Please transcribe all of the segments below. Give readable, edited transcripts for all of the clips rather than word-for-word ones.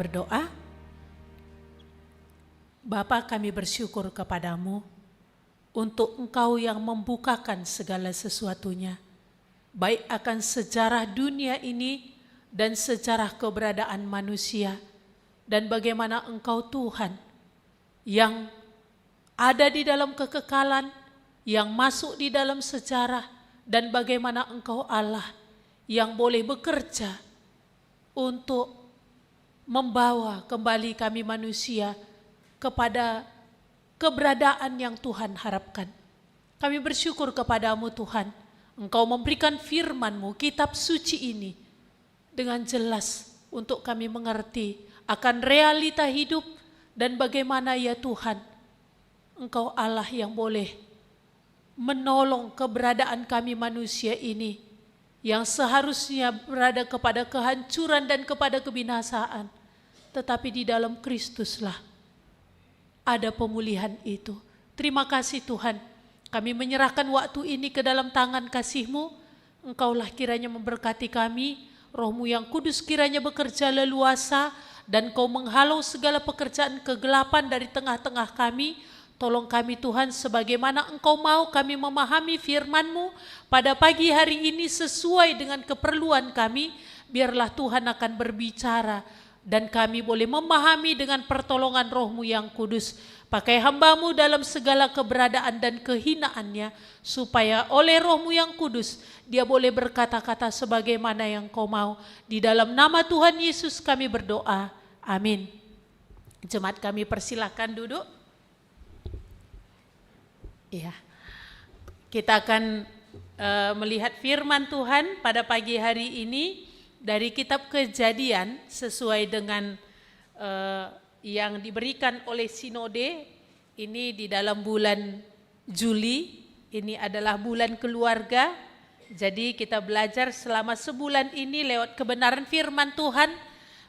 Berdoa. Bapa, kami bersyukur kepadamu untuk Engkau yang membukakan segala sesuatunya, baik akan sejarah dunia ini dan sejarah keberadaan manusia, dan bagaimana Engkau Tuhan yang ada di dalam kekekalan, yang masuk di dalam sejarah, dan bagaimana Engkau Allah yang boleh bekerja untuk membawa kembali kami manusia kepada keberadaan yang Tuhan harapkan. Kami bersyukur kepadamu Tuhan, Engkau memberikan firman-Mu, kitab suci ini, dengan jelas untuk kami mengerti akan realita hidup dan bagaimana ya Tuhan, Engkau Allah yang boleh menolong keberadaan kami manusia ini, yang seharusnya berada kepada kehancuran dan kepada kebinasaan. Tetapi di dalam Kristuslah ada pemulihan itu. Terima kasih Tuhan, kami menyerahkan waktu ini ke dalam tangan kasih-Mu. Engkaulah kiranya memberkati kami, Roh-Mu yang kudus kiranya bekerja leluasa, dan Kau menghalau segala pekerjaan kegelapan dari tengah-tengah kami. Tolong kami Tuhan, sebagaimana Engkau mau kami memahami firman-Mu pada pagi hari ini sesuai dengan keperluan kami. Biarlah Tuhan akan berbicara dan kami boleh memahami dengan pertolongan Roh-Mu yang kudus. Pakai hamba-Mu dalam segala keberadaan dan kehinaannya, supaya oleh Roh-Mu yang kudus dia boleh berkata-kata sebagaimana yang Kau mau. Di dalam nama Tuhan Yesus kami berdoa, amin. Jemaat kami persilakan duduk. Ya, kita akan melihat firman Tuhan pada pagi hari ini dari kitab Kejadian sesuai dengan yang diberikan oleh Sinode. Ini di dalam bulan Juli, ini adalah bulan keluarga. Jadi kita belajar selama sebulan ini lewat kebenaran firman Tuhan,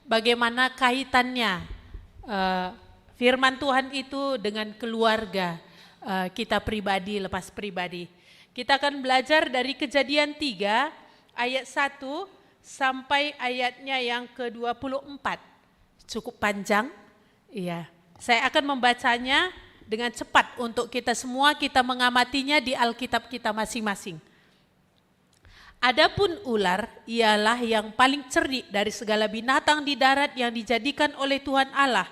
bagaimana kaitannya firman Tuhan itu dengan keluarga kita pribadi, lepas pribadi. Kita akan belajar dari Kejadian 3 ayat 1 sampai ayatnya yang ke-24. Cukup panjang. Iya. Saya akan membacanya dengan cepat untuk kita semua, kita mengamatinya di Alkitab kita masing-masing. Adapun ular ialah yang paling cerdik dari segala binatang di darat yang dijadikan oleh Tuhan Allah.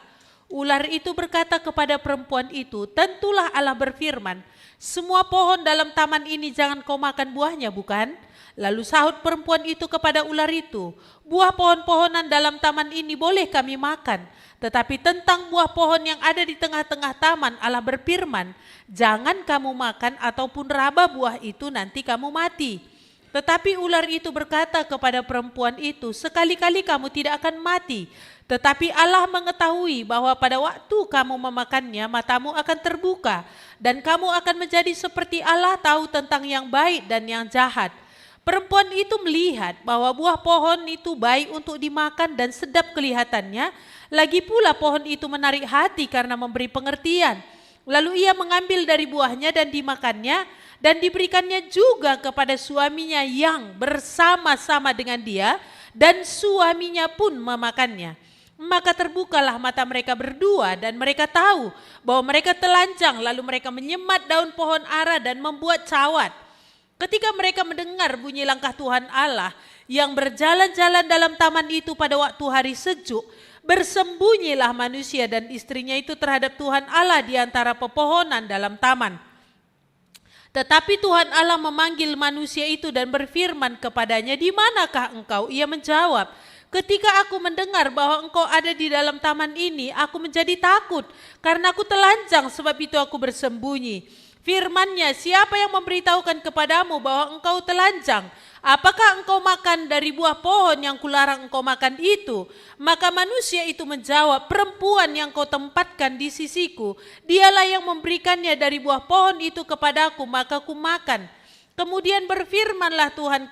Ular itu berkata kepada perempuan itu, tentulah Allah berfirman, semua pohon dalam taman ini jangan kau makan buahnya, bukan? Lalu sahut perempuan itu kepada ular itu, buah pohon-pohonan dalam taman ini boleh kami makan, tetapi tentang buah pohon yang ada di tengah-tengah taman Allah berfirman, jangan kamu makan ataupun raba buah itu, nanti kamu mati. Tetapi ular itu berkata kepada perempuan itu, sekali-kali kamu tidak akan mati. Tetapi Allah mengetahui bahwa pada waktu kamu memakannya, matamu akan terbuka, dan kamu akan menjadi seperti Allah, tahu tentang yang baik dan yang jahat. Perempuan itu melihat bahwa buah pohon itu baik untuk dimakan dan sedap kelihatannya, lagi pula pohon itu menarik hati karena memberi pengertian. Lalu ia mengambil dari buahnya dan dimakannya, dan diberikannya juga kepada suaminya yang bersama-sama dengan dia, dan suaminya pun memakannya. Maka terbukalah mata mereka berdua dan mereka tahu bahwa mereka telanjang, lalu mereka menyemat daun pohon ara dan membuat cawat. Ketika mereka mendengar bunyi langkah Tuhan Allah yang berjalan-jalan dalam taman itu pada waktu hari sejuk, bersembunyilah manusia dan istrinya itu terhadap Tuhan Allah di antara pepohonan dalam taman. Tetapi Tuhan Allah memanggil manusia itu dan berfirman kepadanya, di manakah engkau? Ia menjawab, ketika aku mendengar bahwa engkau ada di dalam taman ini, aku menjadi takut karena aku telanjang, sebab itu aku bersembunyi. Firman-Nya, siapa yang memberitahukan kepadamu bahwa engkau telanjang? Apakah engkau makan dari buah pohon yang kularang engkau makan itu? Maka manusia itu menjawab, perempuan yang kau tempatkan di sisiku, dialah yang memberikannya dari buah pohon itu kepadaku, maka ku makan. Kemudian berfirmanlah Tuhan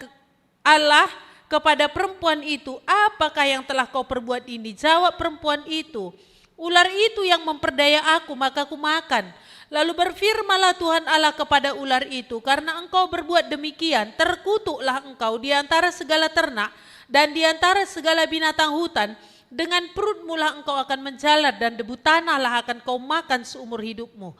Allah kepada perempuan itu, apakah yang telah kau perbuat ini? Jawab perempuan itu, ular itu yang memperdaya aku, maka ku makan. Lalu berfirmanlah Tuhan Allah kepada ular itu, karena engkau berbuat demikian, terkutuklah engkau di antara segala ternak dan di antara segala binatang hutan. Dengan perutmu lah engkau akan menjalar dan debu tanah lah akan kau makan seumur hidupmu.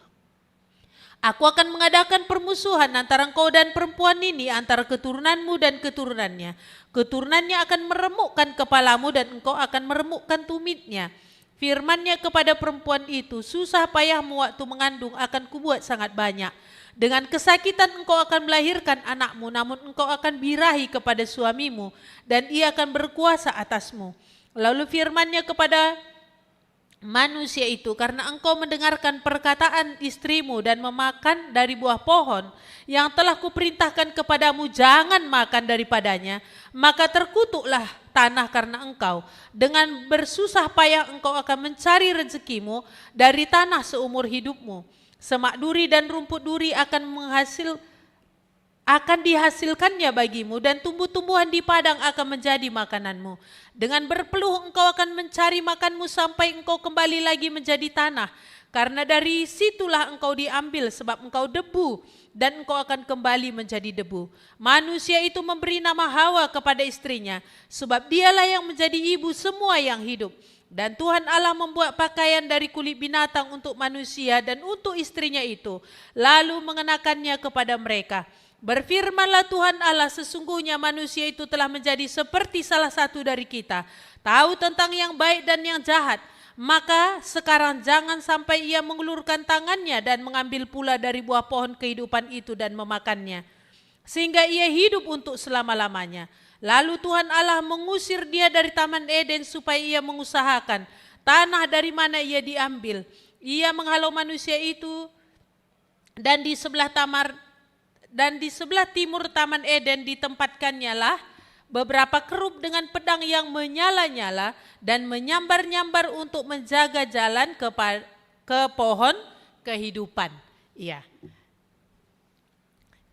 Aku akan mengadakan permusuhan antara engkau dan perempuan ini, antara keturunanmu dan keturunannya. Keturunannya akan meremukkan kepalamu dan engkau akan meremukkan tumitnya. Firman-Nya kepada perempuan itu, susah payahmu waktu mengandung akan kubuat sangat banyak. Dengan kesakitan engkau akan melahirkan anakmu, namun engkau akan birahi kepada suamimu dan ia akan berkuasa atasmu. Lalu firman-Nya kepada manusia itu, karena engkau mendengarkan perkataan istrimu dan memakan dari buah pohon yang telah kuperintahkan kepadamu, jangan makan daripadanya, maka terkutuklah tanah karena engkau. Dengan bersusah payah engkau akan mencari rezekimu dari tanah seumur hidupmu. Semak duri dan rumput duri akan dihasilkannya bagimu, dan tumbuh-tumbuhan di padang akan menjadi makananmu. Dengan berpeluh engkau akan mencari makanmu sampai engkau kembali lagi menjadi tanah, karena dari situlah engkau diambil, sebab engkau debu dan engkau akan kembali menjadi debu. Manusia itu memberi nama Hawa kepada istrinya, sebab dialah yang menjadi ibu semua yang hidup. Dan Tuhan Allah membuat pakaian dari kulit binatang untuk manusia dan untuk istrinya itu, lalu mengenakannya kepada mereka. Berfirmanlah Tuhan Allah, sesungguhnya manusia itu telah menjadi seperti salah satu dari kita, tahu tentang yang baik dan yang jahat. Maka sekarang jangan sampai ia mengulurkan tangannya dan mengambil pula dari buah pohon kehidupan itu dan memakannya, sehingga ia hidup untuk selama-lamanya. Lalu Tuhan Allah mengusir dia dari Taman Eden supaya ia mengusahakan tanah dari mana ia diambil. Ia menghalau manusia itu, dan di sebelah timur Taman Eden ditempatkannya lah beberapa kerub dengan pedang yang menyala-nyala dan menyambar-nyambar untuk menjaga jalan ke pohon kehidupan. Iya.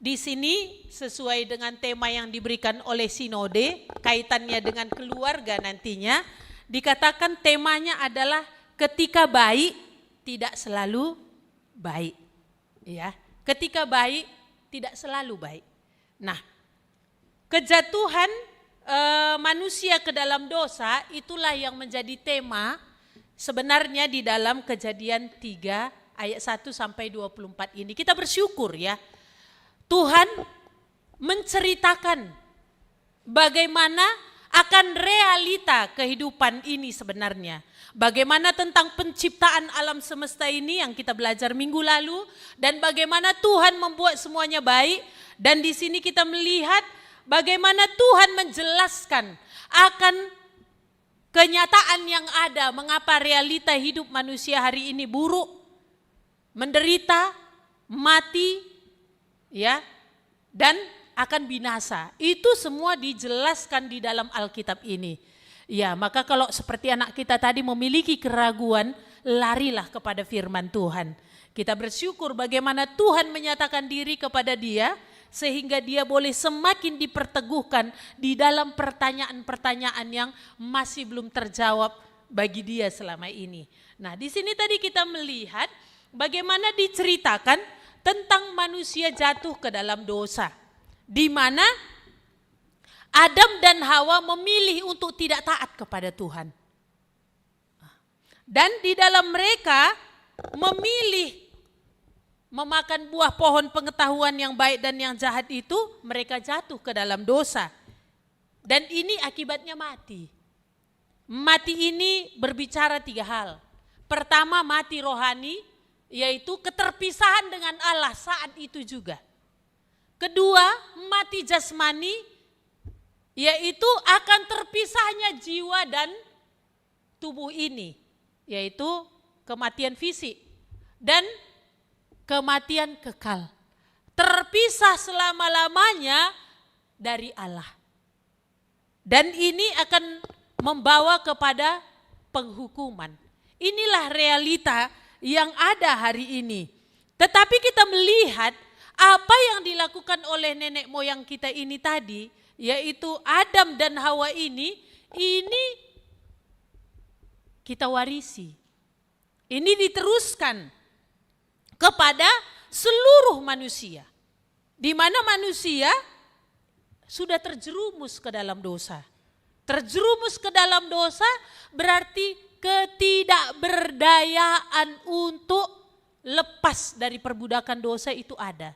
Di sini sesuai dengan tema yang diberikan oleh sinode, kaitannya dengan keluarga nantinya, dikatakan temanya adalah ketika baik tidak selalu baik. Ya, ketika baik tidak selalu baik. Nah, kejatuhan manusia ke dalam dosa itulah yang menjadi tema sebenarnya di dalam Kejadian 3 ayat 1 sampai 24 ini. Kita bersyukur ya, Tuhan menceritakan bagaimana akan realita kehidupan ini sebenarnya. Bagaimana tentang penciptaan alam semesta ini yang kita belajar minggu lalu, dan bagaimana Tuhan membuat semuanya baik. Dan di sini kita melihat bagaimana Tuhan menjelaskan akan kenyataan yang ada, mengapa realita hidup manusia hari ini buruk, menderita, mati, ya, dan akan binasa. Itu semua dijelaskan di dalam Alkitab ini. Ya, maka kalau seperti anak kita tadi memiliki keraguan, larilah kepada firman Tuhan. Kita bersyukur bagaimana Tuhan menyatakan diri kepada dia, sehingga dia boleh semakin diperteguhkan di dalam pertanyaan-pertanyaan yang masih belum terjawab bagi dia selama ini. Nah, di sini tadi kita melihat bagaimana diceritakan tentang manusia jatuh ke dalam dosa, di mana Adam dan Hawa memilih untuk tidak taat kepada Tuhan. Dan di dalam mereka memilih memakan buah pohon pengetahuan yang baik dan yang jahat itu, mereka jatuh ke dalam dosa. Dan ini akibatnya mati. Mati ini berbicara 3 hal. Pertama, mati rohani, yaitu keterpisahan dengan Allah saat itu juga. Kedua, mati jasmani, yaitu akan terpisahnya jiwa dan tubuh ini, yaitu kematian fisik. Dan kematian kekal, terpisah selama-lamanya dari Allah. Dan ini akan membawa kepada penghukuman. Inilah realita yang ada hari ini. Tetapi kita melihat apa yang dilakukan oleh nenek moyang kita ini tadi, yaitu Adam dan Hawa ini kita warisi. Ini diteruskan kepada seluruh manusia, di mana manusia sudah terjerumus ke dalam dosa. Terjerumus ke dalam dosa berarti ketidakberdayaan untuk lepas dari perbudakan dosa itu ada.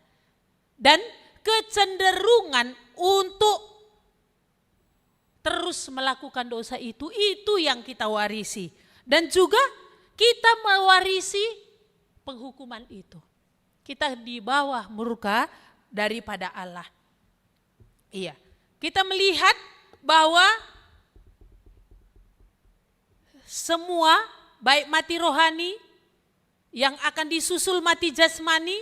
Dan kecenderungan untuk terus melakukan dosa itu yang kita warisi. Dan juga kita mewarisi penghukuman itu. Kita di bawah murka daripada Allah. Iya, kita melihat bahwa semua baik mati rohani yang akan disusul mati jasmani,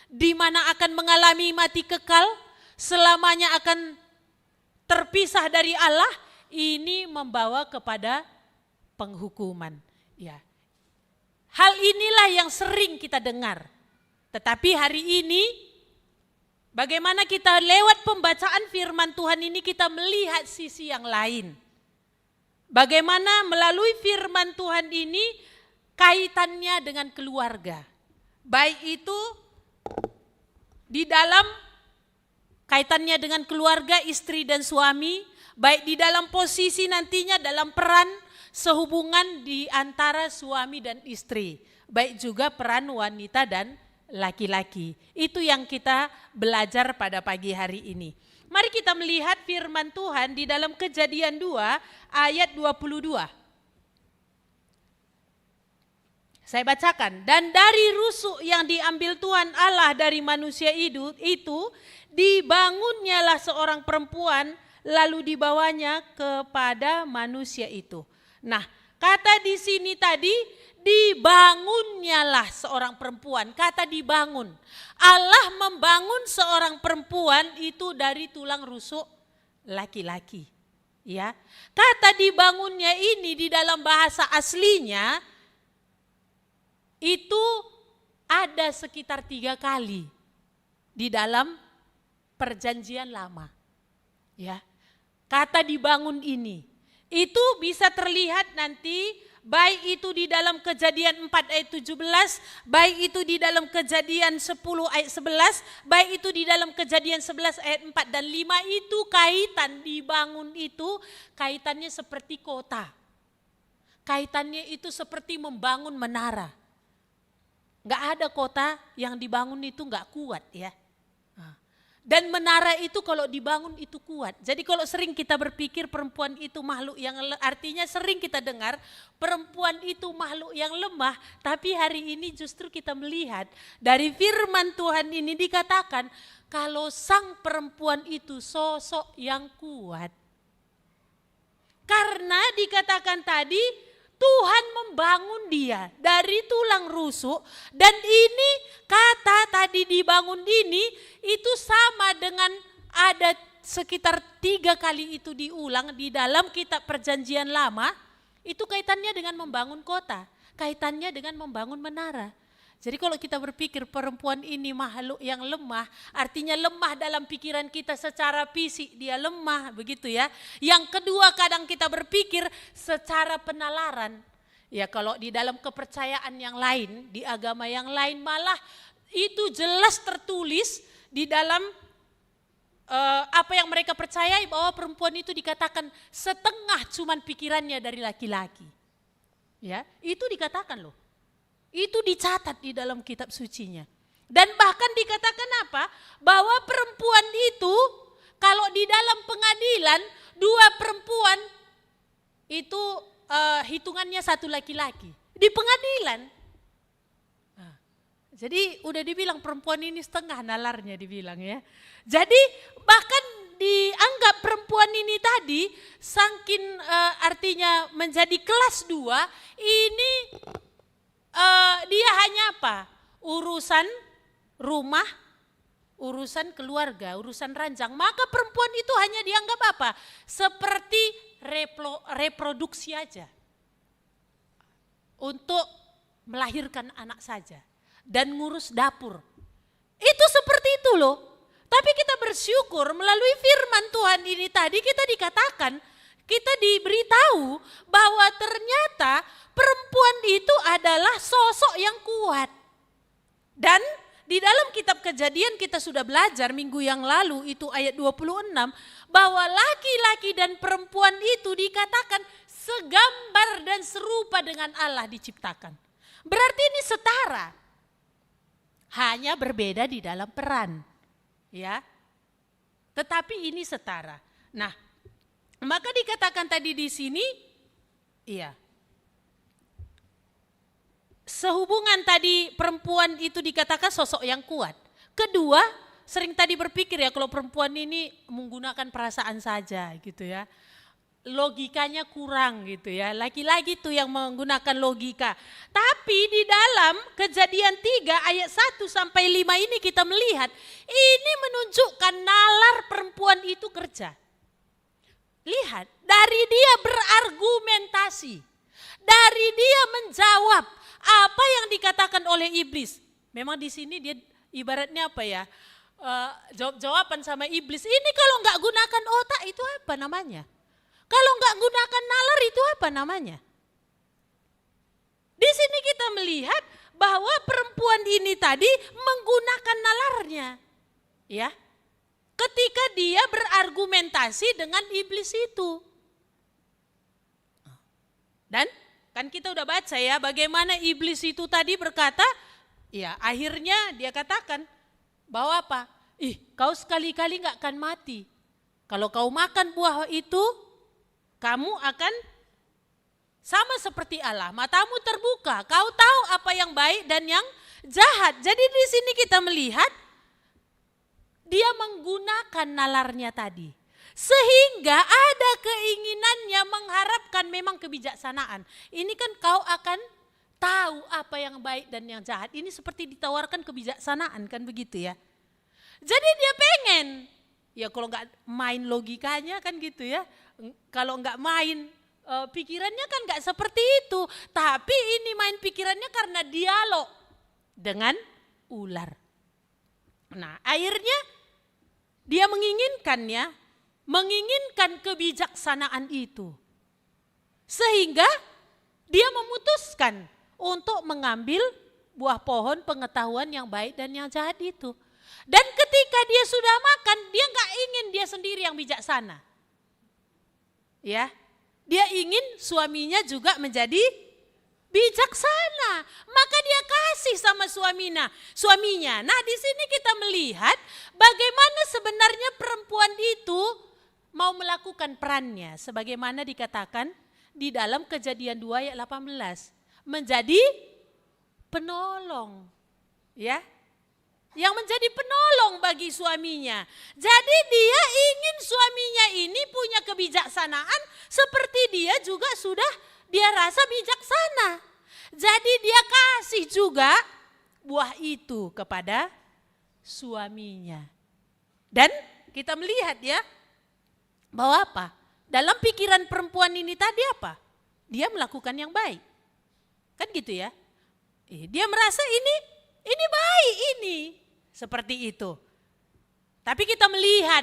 di mana akan mengalami mati kekal, selamanya akan terpisah dari Allah, ini membawa kepada penghukuman. Ya. Hal inilah yang sering kita dengar. Tetapi hari ini bagaimana kita lewat pembacaan firman Tuhan ini kita melihat sisi yang lain. Bagaimana melalui firman Tuhan ini kaitannya dengan keluarga. Baik itu di dalam kaitannya dengan keluarga istri dan suami, baik di dalam posisi nantinya dalam peran sehubungan di antara suami dan istri, baik juga peran wanita dan laki-laki. Itu yang kita belajar pada pagi hari ini. Mari kita melihat firman Tuhan di dalam Kejadian 2 ayat 22. Saya bacakan. Dan dari rusuk yang diambil Tuhan Allah dari manusia itu dibangunnyalah seorang perempuan lalu dibawanya kepada manusia itu. Nah, kata di sini tadi dibangunnyalah seorang perempuan, kata dibangun. Allah membangun seorang perempuan itu dari tulang rusuk laki-laki. Ya, kata dibangunnya ini di dalam bahasa aslinya itu ada sekitar 3 kali di dalam perjanjian lama. Ya, kata dibangun ini itu bisa terlihat nanti baik itu di dalam Kejadian 4 ayat 17, baik itu di dalam Kejadian 10 ayat 11, baik itu di dalam Kejadian 11 ayat 4 dan 5 itu kaitan dibangun itu kaitannya seperti kota. Kaitannya itu seperti membangun menara. Enggak ada kota yang dibangun itu enggak kuat ya. Dan menara itu kalau dibangun itu kuat. Jadi kalau sering kita berpikir perempuan itu makhluk yang artinya sering kita dengar perempuan itu makhluk yang lemah. Tapi hari ini justru kita melihat dari firman Tuhan ini dikatakan kalau sang perempuan itu sosok yang kuat. Karena dikatakan tadi Tuhan membangun dia dari tulang rusuk dan ini kata tadi dibangun ini itu sama dengan ada sekitar 3 kali itu diulang di dalam kitab perjanjian lama itu kaitannya dengan membangun kota, kaitannya dengan membangun menara. Jadi kalau kita berpikir perempuan ini makhluk yang lemah, artinya lemah dalam pikiran kita secara fisik dia lemah begitu ya. Yang kedua kadang kita berpikir secara penalaran. Ya kalau di dalam kepercayaan yang lain, di agama yang lain malah itu jelas tertulis di dalam apa yang mereka percayai bahwa perempuan itu dikatakan setengah cuman pikirannya dari laki-laki. Ya, itu dikatakan loh. Itu dicatat di dalam kitab sucinya. Dan bahkan dikatakan apa? Bahwa perempuan itu kalau di dalam pengadilan 2 perempuan itu hitungannya 1 laki-laki. Di pengadilan. Nah, jadi udah dibilang perempuan ini setengah nalarnya dibilang ya. Jadi bahkan dianggap perempuan ini tadi saking artinya menjadi kelas 2 ini dia hanya apa? Urusan rumah, urusan keluarga, urusan ranjang. Maka perempuan itu hanya dianggap apa? Seperti reproduksi aja. Untuk melahirkan anak saja. Dan ngurus dapur. Itu seperti itu loh. Tapi kita bersyukur melalui firman Tuhan ini tadi kita dikatakan, kita diberitahu bahwa ternyata perempuan itu adalah sosok yang kuat. Dan di dalam kitab Kejadian kita sudah belajar minggu yang lalu itu ayat 26 bahwa laki-laki dan perempuan itu dikatakan segambar dan serupa dengan Allah diciptakan. Berarti ini setara. Hanya berbeda di dalam peran. Ya. Tetapi ini setara. Nah, maka dikatakan tadi di sini, iya. Sehubungan tadi perempuan itu dikatakan sosok yang kuat. Kedua, sering tadi berpikir ya kalau perempuan ini menggunakan perasaan saja gitu ya. Logikanya kurang gitu ya. Laki-laki tuh yang menggunakan logika. Tapi di dalam Kejadian 3 ayat 1 sampai 5 ini kita melihat ini menunjukkan nalar perempuan itu kerja. Lihat, dari dia berargumentasi, dari dia menjawab apa yang dikatakan oleh iblis. Memang di sini dia ibaratnya apa ya? Jawab-jawaban sama iblis. Ini kalau nggak gunakan otak itu apa namanya? Kalau nggak gunakan nalar itu apa namanya? Di sini kita melihat bahwa perempuan ini tadi menggunakan nalarnya. Ya. Ketika dia berargumentasi dengan iblis itu. Dan kan kita udah baca ya bagaimana iblis itu tadi berkata, ya akhirnya dia katakan bahwa apa? Kau sekali-kali gak akan mati. Kalau kau makan buah itu, kamu akan sama seperti Allah. Matamu terbuka, kau tahu apa yang baik dan yang jahat. Jadi di sini kita melihat dia menggunakan nalarnya tadi. Sehingga ada keinginannya mengharapkan memang kebijaksanaan. Ini kan kau akan tahu apa yang baik dan yang jahat. Ini seperti ditawarkan kebijaksanaan kan begitu ya. Jadi dia pengen. Ya kalau nggak main logikanya kan gitu ya. Kalau nggak main pikirannya kan nggak seperti itu. Tapi ini main pikirannya karena dialog dengan ular. Nah akhirnya dia menginginkan kebijaksanaan itu. Sehingga dia memutuskan untuk mengambil buah pohon pengetahuan yang baik dan yang jahat itu. Dan ketika dia sudah makan, dia gak ingin dia sendiri yang bijaksana. Ya, dia ingin suaminya juga menjadi bijaksana. Maka dia kasih sama suaminya. Nah di sini kita melihat bagaimana sebenarnya perempuan itu mau melakukan perannya. Sebagaimana dikatakan di dalam Kejadian 2 ayat 18. Menjadi penolong. Ya, yang menjadi penolong bagi suaminya. Jadi dia ingin suaminya ini punya kebijaksanaan seperti dia juga sudah dia rasa bijaksana. Jadi dia kasih juga buah itu kepada suaminya. Dan kita melihat ya bahwa apa? Dalam pikiran perempuan ini tadi apa? Dia melakukan yang baik. Kan gitu ya. Dia merasa ini baik ini. Seperti itu. Tapi kita melihat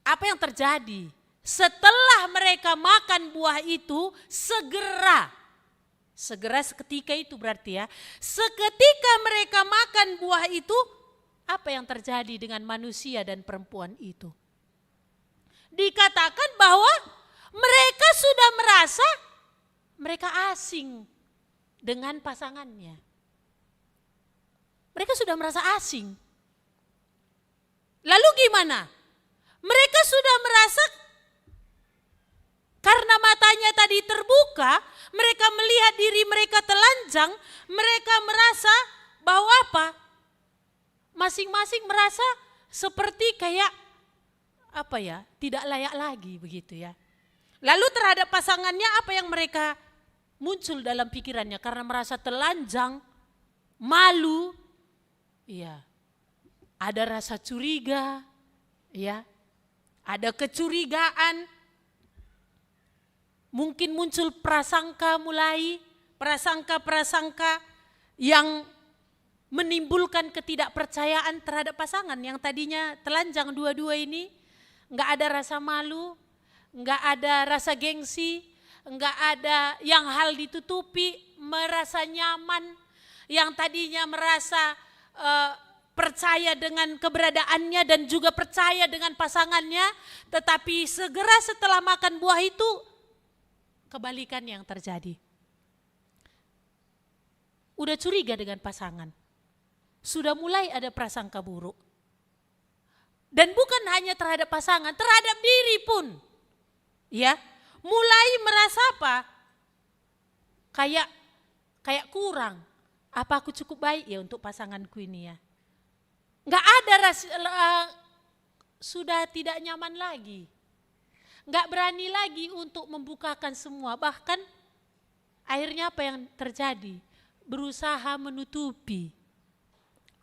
apa yang terjadi. Setelah mereka makan buah itu, segera seketika itu berarti ya. Seketika mereka makan buah itu, apa yang terjadi dengan manusia dan perempuan itu? Dikatakan bahwa mereka sudah merasa mereka asing dengan pasangannya. Mereka sudah merasa asing. Lalu gimana? Mereka sudah merasa karena matanya tadi terbuka, mereka melihat diri mereka telanjang, mereka merasa bahwa apa? Masing-masing merasa seperti kayak apa ya? Tidak layak lagi begitu ya. Lalu terhadap pasangannya apa yang mereka muncul dalam pikirannya karena merasa telanjang, malu. Iya, ada rasa curiga, ya, ada kecurigaan, mungkin muncul prasangka yang menimbulkan ketidakpercayaan terhadap pasangan yang tadinya telanjang dua-dua ini, nggak ada rasa malu, nggak ada rasa gengsi, nggak ada yang hal ditutupi, merasa nyaman, yang tadinya merasa percaya dengan keberadaannya dan juga percaya dengan pasangannya, tetapi segera setelah makan buah itu kebalikan yang terjadi. Udah curiga dengan pasangan, sudah mulai ada prasangka buruk. Dan bukan hanya terhadap pasangan, terhadap diri pun. Ya, mulai merasa apa? Kayak kurang. Apa aku cukup baik ya untuk pasanganku ini ya? Enggak ada sudah tidak nyaman lagi. Enggak berani lagi untuk membukakan semua. Bahkan akhirnya apa yang terjadi? Berusaha menutupi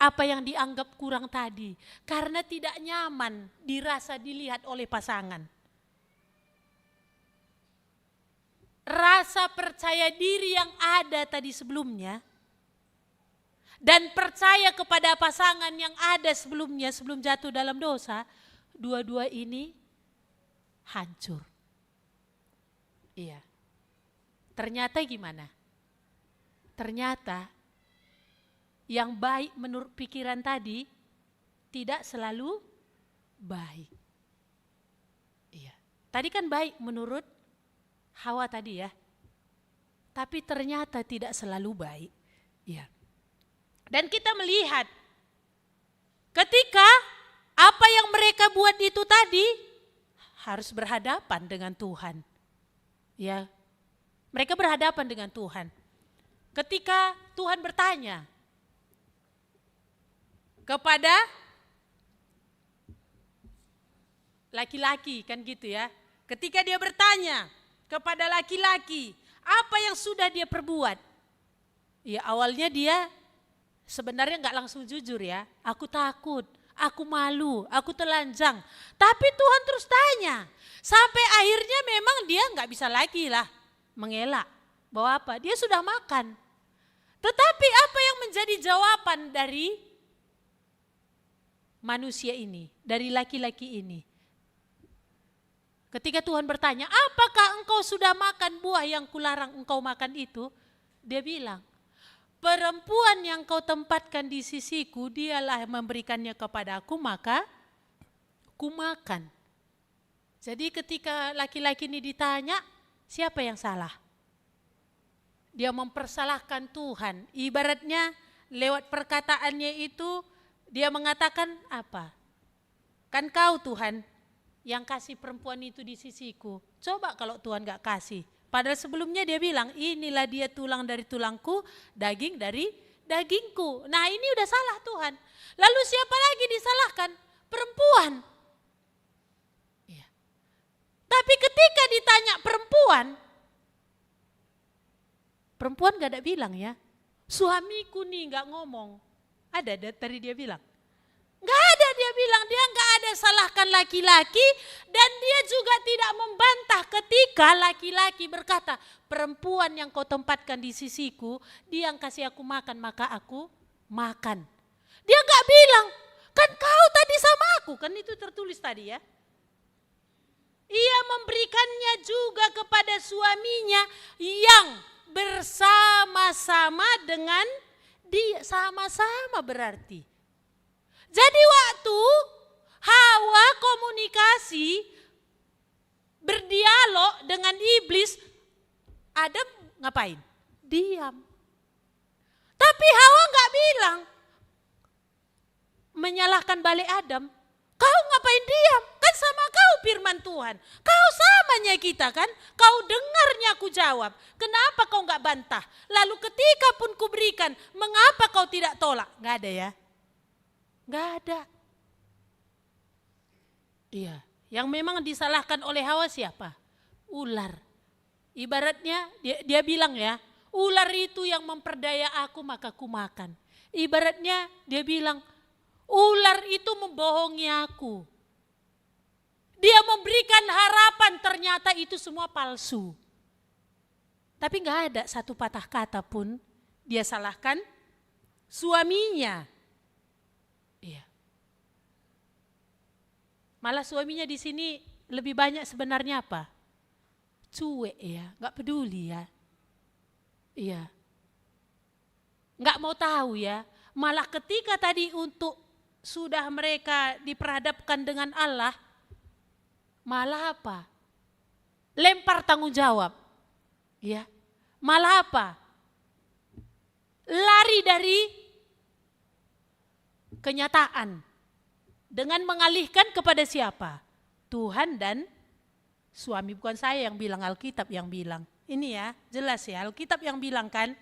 apa yang dianggap kurang tadi, karena tidak nyaman dirasa dilihat oleh pasangan. Rasa percaya diri yang ada tadi sebelumnya dan percaya kepada pasangan yang ada sebelumnya sebelum jatuh dalam dosa, dua-dua ini hancur. Iya. Ternyata gimana? Ternyata yang baik menurut pikiran tadi tidak selalu baik. Iya. Tadi kan baik menurut Hawa tadi ya. Tapi ternyata tidak selalu baik. Iya. Dan kita melihat ketika apa yang mereka buat itu tadi harus berhadapan dengan Tuhan. Ya. Mereka berhadapan dengan Tuhan. Ketika Tuhan bertanya kepada laki-laki kan gitu ya. Ketika dia bertanya kepada laki-laki, apa yang sudah dia perbuat? Ya awalnya dia sebenarnya enggak langsung jujur ya. Aku takut, aku malu, aku telanjang. Tapi Tuhan terus tanya. Sampai akhirnya memang dia enggak bisa lagi lah mengelak. Bahwa apa? Dia sudah makan. Tetapi apa yang menjadi jawaban dari manusia ini, dari laki-laki ini? Ketika Tuhan bertanya, apakah engkau sudah makan buah yang kularang engkau makan itu? Dia bilang, perempuan yang kau tempatkan di sisiku, dialah yang memberikannya kepadaku, maka ku makan. Jadi ketika laki-laki ini ditanya, siapa yang salah? Dia mempersalahkan Tuhan. Ibaratnya lewat perkataannya itu dia mengatakan apa? Kan kau Tuhan yang kasih perempuan itu di sisiku. Coba kalau Tuhan gak kasih. Padahal sebelumnya dia bilang, inilah dia tulang dari tulangku, daging dari dagingku. Nah ini udah salah Tuhan. Lalu siapa lagi disalahkan? Perempuan. Ya. Tapi ketika ditanya perempuan gak ada bilang ya, suamiku nih gak ngomong. Ada tadi dia bilang. Gak ada dia bilang, dia gak ada salahkan laki-laki dan dia juga tidak membantah ketika laki-laki berkata, perempuan yang kau tempatkan di sisiku, dia yang kasih aku makan maka aku makan. Dia gak bilang, kan kau tadi sama aku, kan itu tertulis tadi ya. Ia memberikannya juga kepada suaminya yang bersama-sama dengan dia, sama-sama berarti. Jadi waktu Hawa komunikasi, berdialog dengan iblis, Adam ngapain? Diam. Tapi Hawa gak bilang, menyalahkan balik Adam, kau ngapain diam? Kan sama kau firman Tuhan. Kau samanya kita kan? Kau dengarnya aku jawab. Kenapa kau gak bantah? Lalu ketika pun kuberikan, mengapa kau tidak tolak? Gak ada ya? Gak ada. Iya, yang memang disalahkan oleh Hawa siapa? Ular. Ibaratnya dia bilang ya, ular itu yang memperdaya aku maka ku makan. Ibaratnya dia bilang, ular itu membohongi aku. Dia memberikan harapan, ternyata itu semua palsu. Tapi gak ada satu patah kata pun dia salahkan suaminya. Iya. Malah suaminya di sini lebih banyak sebenarnya apa? Cuek ya, gak peduli ya. Iya. Gak mau tahu ya, Malah ketika tadi untuk sudah mereka diperhadapkan dengan Allah, malah apa? Lempar tanggung jawab. Ya. Malah apa? Lari dari kenyataan dengan mengalihkan kepada siapa? Tuhan dan suami. Bukan saya yang bilang, Alkitab yang bilang. Ini ya, jelas ya, Alkitab yang bilang kan,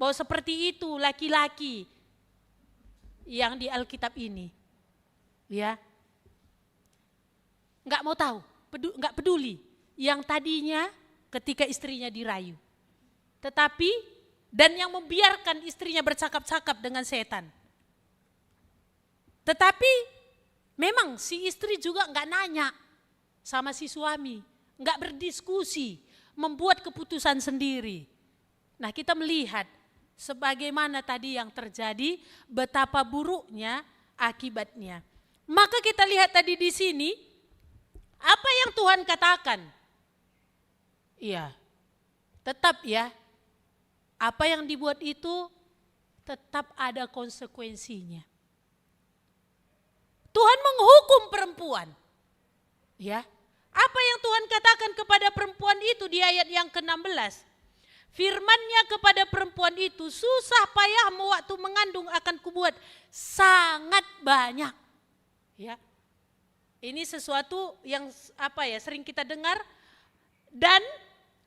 bahwa seperti itu laki-laki yang di Alkitab ini. Ya. Enggak mau tahu, enggak peduli. Yang tadinya ketika istrinya dirayu. Tetapi, dan yang membiarkan istrinya bercakap-cakap dengan setan. Tetapi memang si istri juga enggak nanya sama si suami, enggak berdiskusi, membuat keputusan sendiri. Nah, kita melihat sebagaimana tadi yang terjadi, betapa buruknya akibatnya. Maka kita lihat tadi di sini, apa yang Tuhan katakan? Iya, tetap ya, apa yang dibuat itu tetap ada konsekuensinya. Tuhan menghukum perempuan. Ya. Apa yang Tuhan katakan kepada perempuan itu di ayat yang ke-16? Firman-Nya kepada perempuan itu, susah payahmu waktu mengandung akan kubuat sangat banyak. Ya. Ini sesuatu yang sering kita dengar. Dan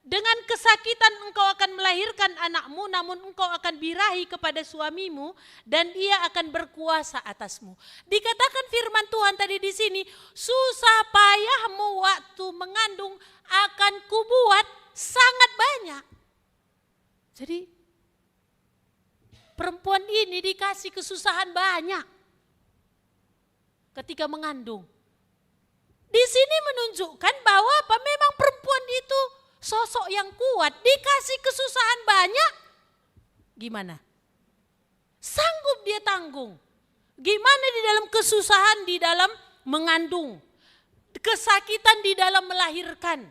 dengan kesakitan engkau akan melahirkan anakmu, namun engkau akan birahi kepada suamimu dan ia akan berkuasa atasmu. Dikatakan firman Tuhan tadi di sini, susah payahmu waktu mengandung akan kubuat sangat banyak. Jadi perempuan ini dikasih kesusahan banyak ketika mengandung. Di sini menunjukkan bahwa memang perempuan itu sosok yang kuat, dikasih kesusahan banyak, gimana? Sanggup dia tanggung. Gimana di dalam kesusahan, di dalam mengandung, kesakitan di dalam melahirkan.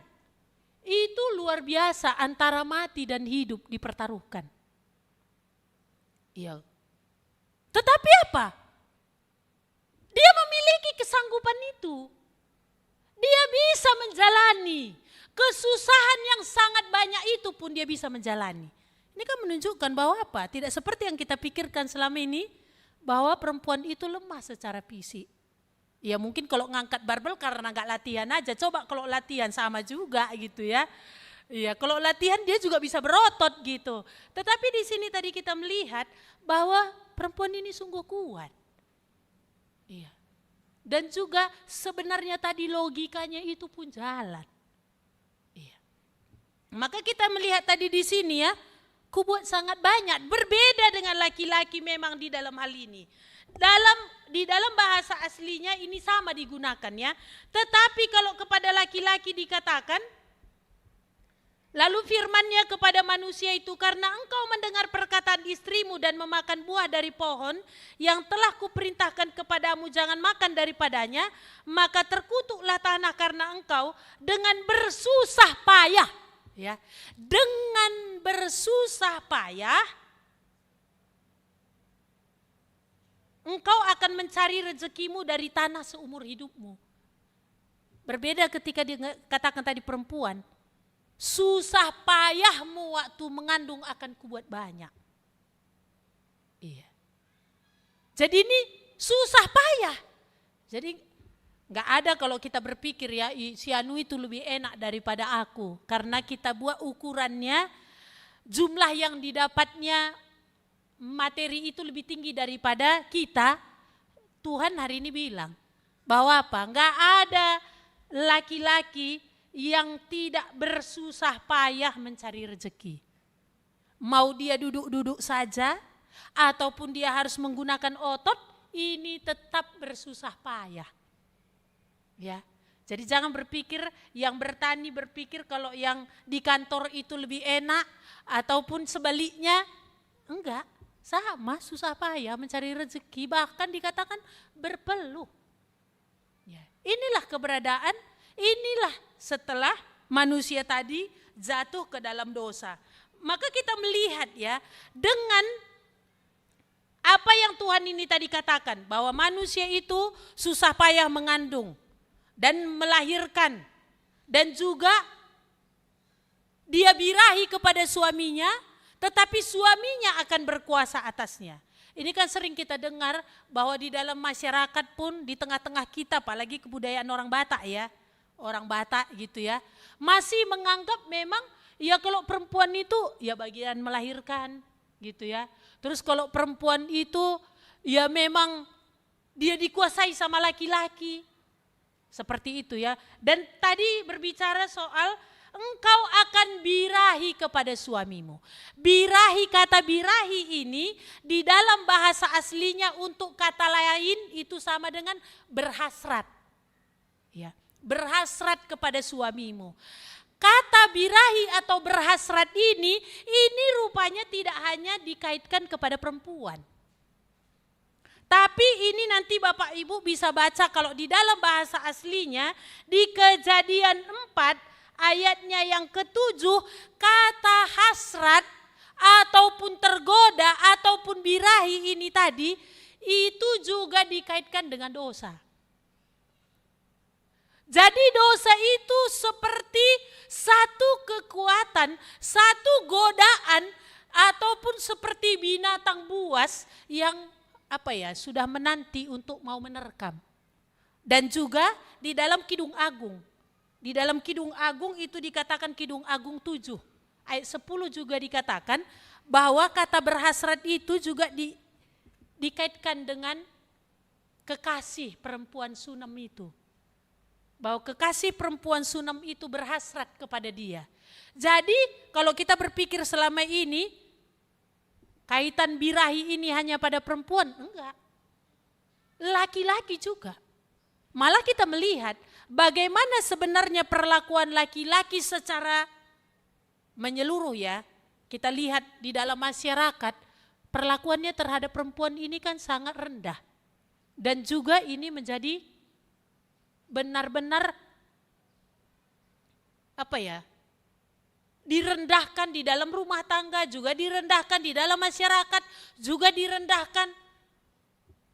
Itu luar biasa, antara mati dan hidup dipertaruhkan. Iya. Tetapi apa? Dia memiliki kesanggupan itu. Dia bisa menjalani kesusahan yang sangat banyak itu pun dia bisa menjalani. Ini kan menunjukkan bahwa apa? Tidak seperti yang kita pikirkan selama ini, bahwa perempuan itu lemah secara fisik. Ya mungkin kalau ngangkat barbel karena nggak latihan aja. Coba kalau latihan sama juga gitu ya. Iya, kalau latihan dia juga bisa berotot gitu. Tetapi di sini tadi kita melihat bahwa perempuan ini sungguh kuat. Iya. Dan juga sebenarnya tadi logikanya itu pun jalan. Iya. Maka kita melihat tadi di sini ya, kubuat sangat banyak. Berbeda dengan laki-laki memang di dalam hal ini. Di dalam bahasa aslinya ini sama digunakan ya. Tetapi kalau kepada laki-laki dikatakan, lalu firman-Nya kepada manusia itu, karena engkau mendengar perkataan istrimu dan memakan buah dari pohon yang telah kuperintahkan kepadamu jangan makan daripadanya, maka terkutuklah tanah karena engkau dengan bersusah payah. Ya, dengan bersusah payah engkau akan mencari rezekimu dari tanah seumur hidupmu. Berbeda ketika dikatakan tadi perempuan, susah payahmu waktu mengandung akan kubuat banyak. Iya. Jadi ini susah payah. Jadi nggak ada kalau kita berpikir ya si Anu itu lebih enak daripada aku. Karena kita buat ukurannya, jumlah yang didapatnya materi itu lebih tinggi daripada kita. Tuhan hari ini bilang bahwa apa? Nggak ada laki-laki yang tidak bersusah payah mencari rezeki. Mau dia duduk-duduk saja ataupun dia harus menggunakan otot, ini tetap bersusah payah. Ya. Jadi jangan berpikir yang bertani berpikir kalau yang di kantor itu lebih enak ataupun sebaliknya. Enggak, sama susah payah mencari rezeki, bahkan dikatakan berpeluh. Ya. Inilah keberadaan, inilah setelah manusia tadi jatuh ke dalam dosa. Maka kita melihat ya, dengan Apa yang Tuhan ini tadi katakan, bahwa manusia itu susah payah mengandung dan melahirkan, dan juga dia birahi kepada suaminya, tetapi suaminya akan berkuasa atasnya. Ini kan sering kita dengar bahwa di dalam masyarakat pun, di tengah-tengah kita, apalagi kebudayaan orang Batak ya, orang Batak gitu ya, masih menganggap memang ya kalau perempuan itu ya bagian melahirkan gitu ya. Terus kalau perempuan itu ya memang dia dikuasai sama laki-laki. Seperti itu ya. Dan tadi berbicara soal engkau akan birahi kepada suamimu. Birahi, kata birahi ini di dalam bahasa aslinya untuk kata lain itu sama dengan berhasrat. Ya, berhasrat kepada suamimu. Kata birahi atau berhasrat ini rupanya tidak hanya dikaitkan kepada perempuan. Tapi ini nanti Bapak Ibu bisa baca kalau di dalam bahasa aslinya di Kejadian 4 ayatnya yang ke-7, kata hasrat ataupun tergoda ataupun birahi ini tadi itu juga dikaitkan dengan dosa. Jadi dosa itu seperti satu kekuatan, satu godaan ataupun seperti binatang buas yang sudah menanti untuk mau menerkam. Dan juga di dalam Kidung Agung. Di dalam Kidung Agung itu dikatakan Kidung Agung 7. Ayat 10 juga dikatakan bahwa kata berhasrat itu juga dikaitkan dengan kekasih perempuan Sunem itu. Bahwa kekasih perempuan Sunem itu berhasrat kepada dia. Jadi kalau kita berpikir selama ini kaitan birahi ini hanya pada perempuan, enggak. Laki-laki juga. Malah kita melihat bagaimana sebenarnya perlakuan laki-laki secara menyeluruh ya. Kita lihat di dalam masyarakat perlakuannya terhadap perempuan ini kan sangat rendah. Dan juga ini menjadi benar-benar direndahkan di dalam rumah tangga, juga direndahkan di dalam masyarakat, juga direndahkan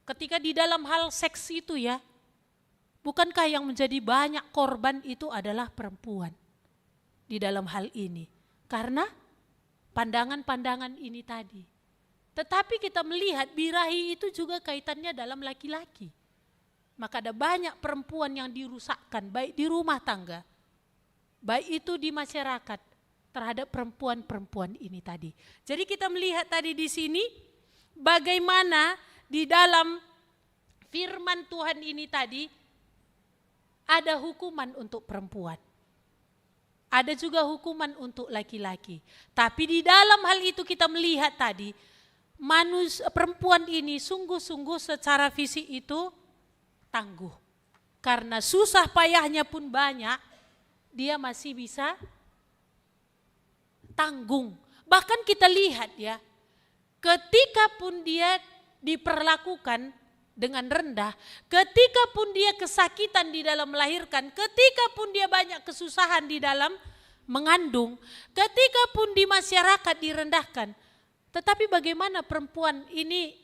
ketika di dalam hal seks itu ya. Bukankah yang menjadi banyak korban itu adalah perempuan di dalam hal ini? Karena pandangan-pandangan ini tadi. Tetapi kita melihat birahi itu juga kaitannya dalam laki-laki. Maka ada banyak perempuan yang dirusakkan baik di rumah tangga, baik itu di masyarakat terhadap perempuan-perempuan ini tadi. Jadi kita melihat tadi di sini bagaimana di dalam firman Tuhan ini tadi ada hukuman untuk perempuan. Ada juga hukuman untuk laki-laki. Tapi di dalam hal itu kita melihat tadi, perempuan ini sungguh-sungguh secara fisik itu tangguh. Karena susah payahnya pun banyak, dia masih bisa tanggung. Bahkan kita lihat ya, ketika pun dia diperlakukan dengan rendah, ketika pun dia kesakitan di dalam melahirkan, ketika pun dia banyak kesusahan di dalam mengandung, ketika pun di masyarakat direndahkan. Tetapi bagaimana perempuan ini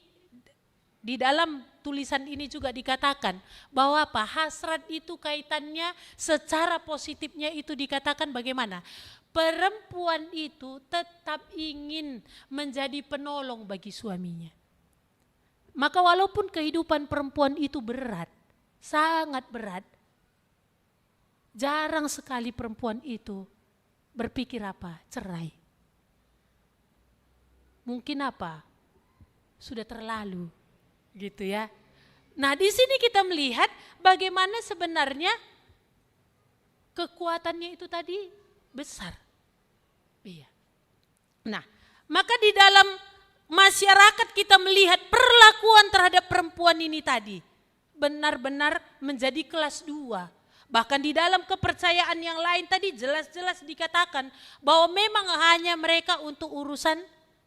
di dalam tulisan ini juga dikatakan bahwa hasrat itu kaitannya secara positifnya itu dikatakan bagaimana? Perempuan itu tetap ingin menjadi penolong bagi suaminya. Maka walaupun kehidupan perempuan itu berat, sangat berat, jarang sekali perempuan itu berpikir cerai. Mungkin sudah terlalu gitu ya. Nah di sini kita melihat bagaimana sebenarnya kekuatannya itu tadi besar. Iya. Nah maka di dalam masyarakat kita melihat perlakuan terhadap perempuan ini tadi benar-benar menjadi kelas 2. Bahkan di dalam kepercayaan yang lain tadi jelas-jelas dikatakan bahwa memang hanya mereka untuk urusan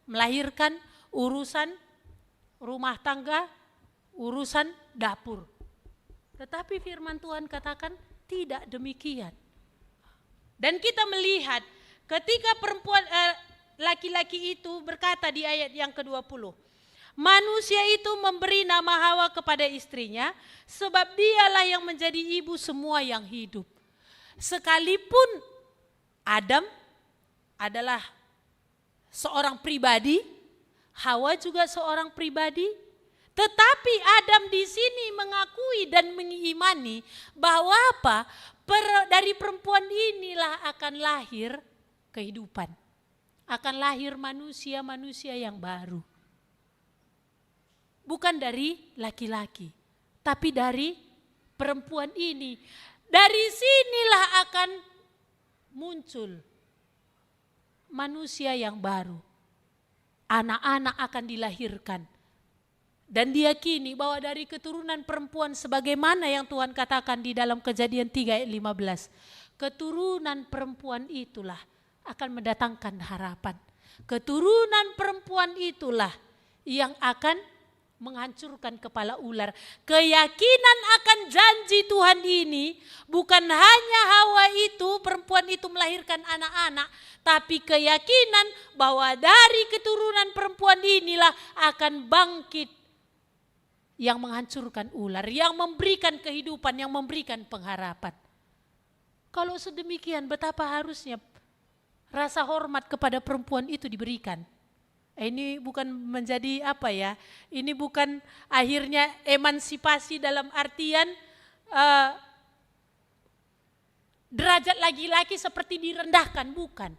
melahirkan, urusan rumah tangga, urusan dapur. Tetapi firman Tuhan katakan tidak demikian. Dan kita melihat ketika perempuan laki-laki itu berkata di ayat yang ke-20, Manusia itu memberi nama Hawa kepada istrinya sebab dialah yang menjadi ibu semua yang hidup. Sekalipun Adam adalah seorang pribadi, Hawa juga seorang pribadi, tetapi Adam di sini mengakui dan mengimani bahwa apa? Dari perempuan inilah akan lahir kehidupan. Akan lahir manusia-manusia yang baru. Bukan dari laki-laki, tapi dari perempuan ini. Dari sinilah akan muncul manusia yang baru. Anak-anak akan dilahirkan. Dan diyakini bahwa dari keturunan perempuan sebagaimana yang Tuhan katakan di dalam Kejadian 3 ayat 15. Keturunan perempuan itulah akan mendatangkan harapan. Keturunan perempuan itulah yang akan menghancurkan kepala ular. Keyakinan akan janji Tuhan ini bukan hanya Hawa itu, perempuan itu melahirkan anak-anak, tapi keyakinan bahwa dari keturunan perempuan inilah akan bangkit yang menghancurkan ular, yang memberikan kehidupan, yang memberikan pengharapan. Kalau sedemikian, betapa harusnya rasa hormat kepada perempuan itu diberikan. Ini bukan menjadi apa ya, ini bukan akhirnya emansipasi dalam artian derajat laki-laki seperti direndahkan, bukan.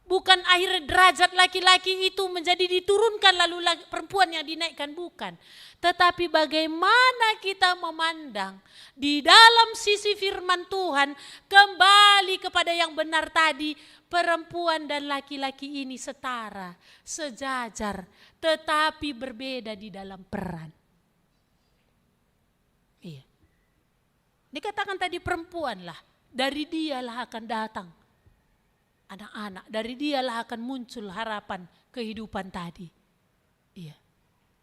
Bukan akhirnya derajat laki-laki itu menjadi diturunkan lalu perempuan yang dinaikkan, bukan. Tetapi bagaimana kita memandang di dalam sisi firman Tuhan kembali kepada yang benar tadi, perempuan dan laki-laki ini setara, sejajar, tetapi berbeda di dalam peran. Iya. Dikatakan tadi perempuan lah, dari dialah akan datang anak-anak, dari dialah akan muncul harapan kehidupan tadi. Iya.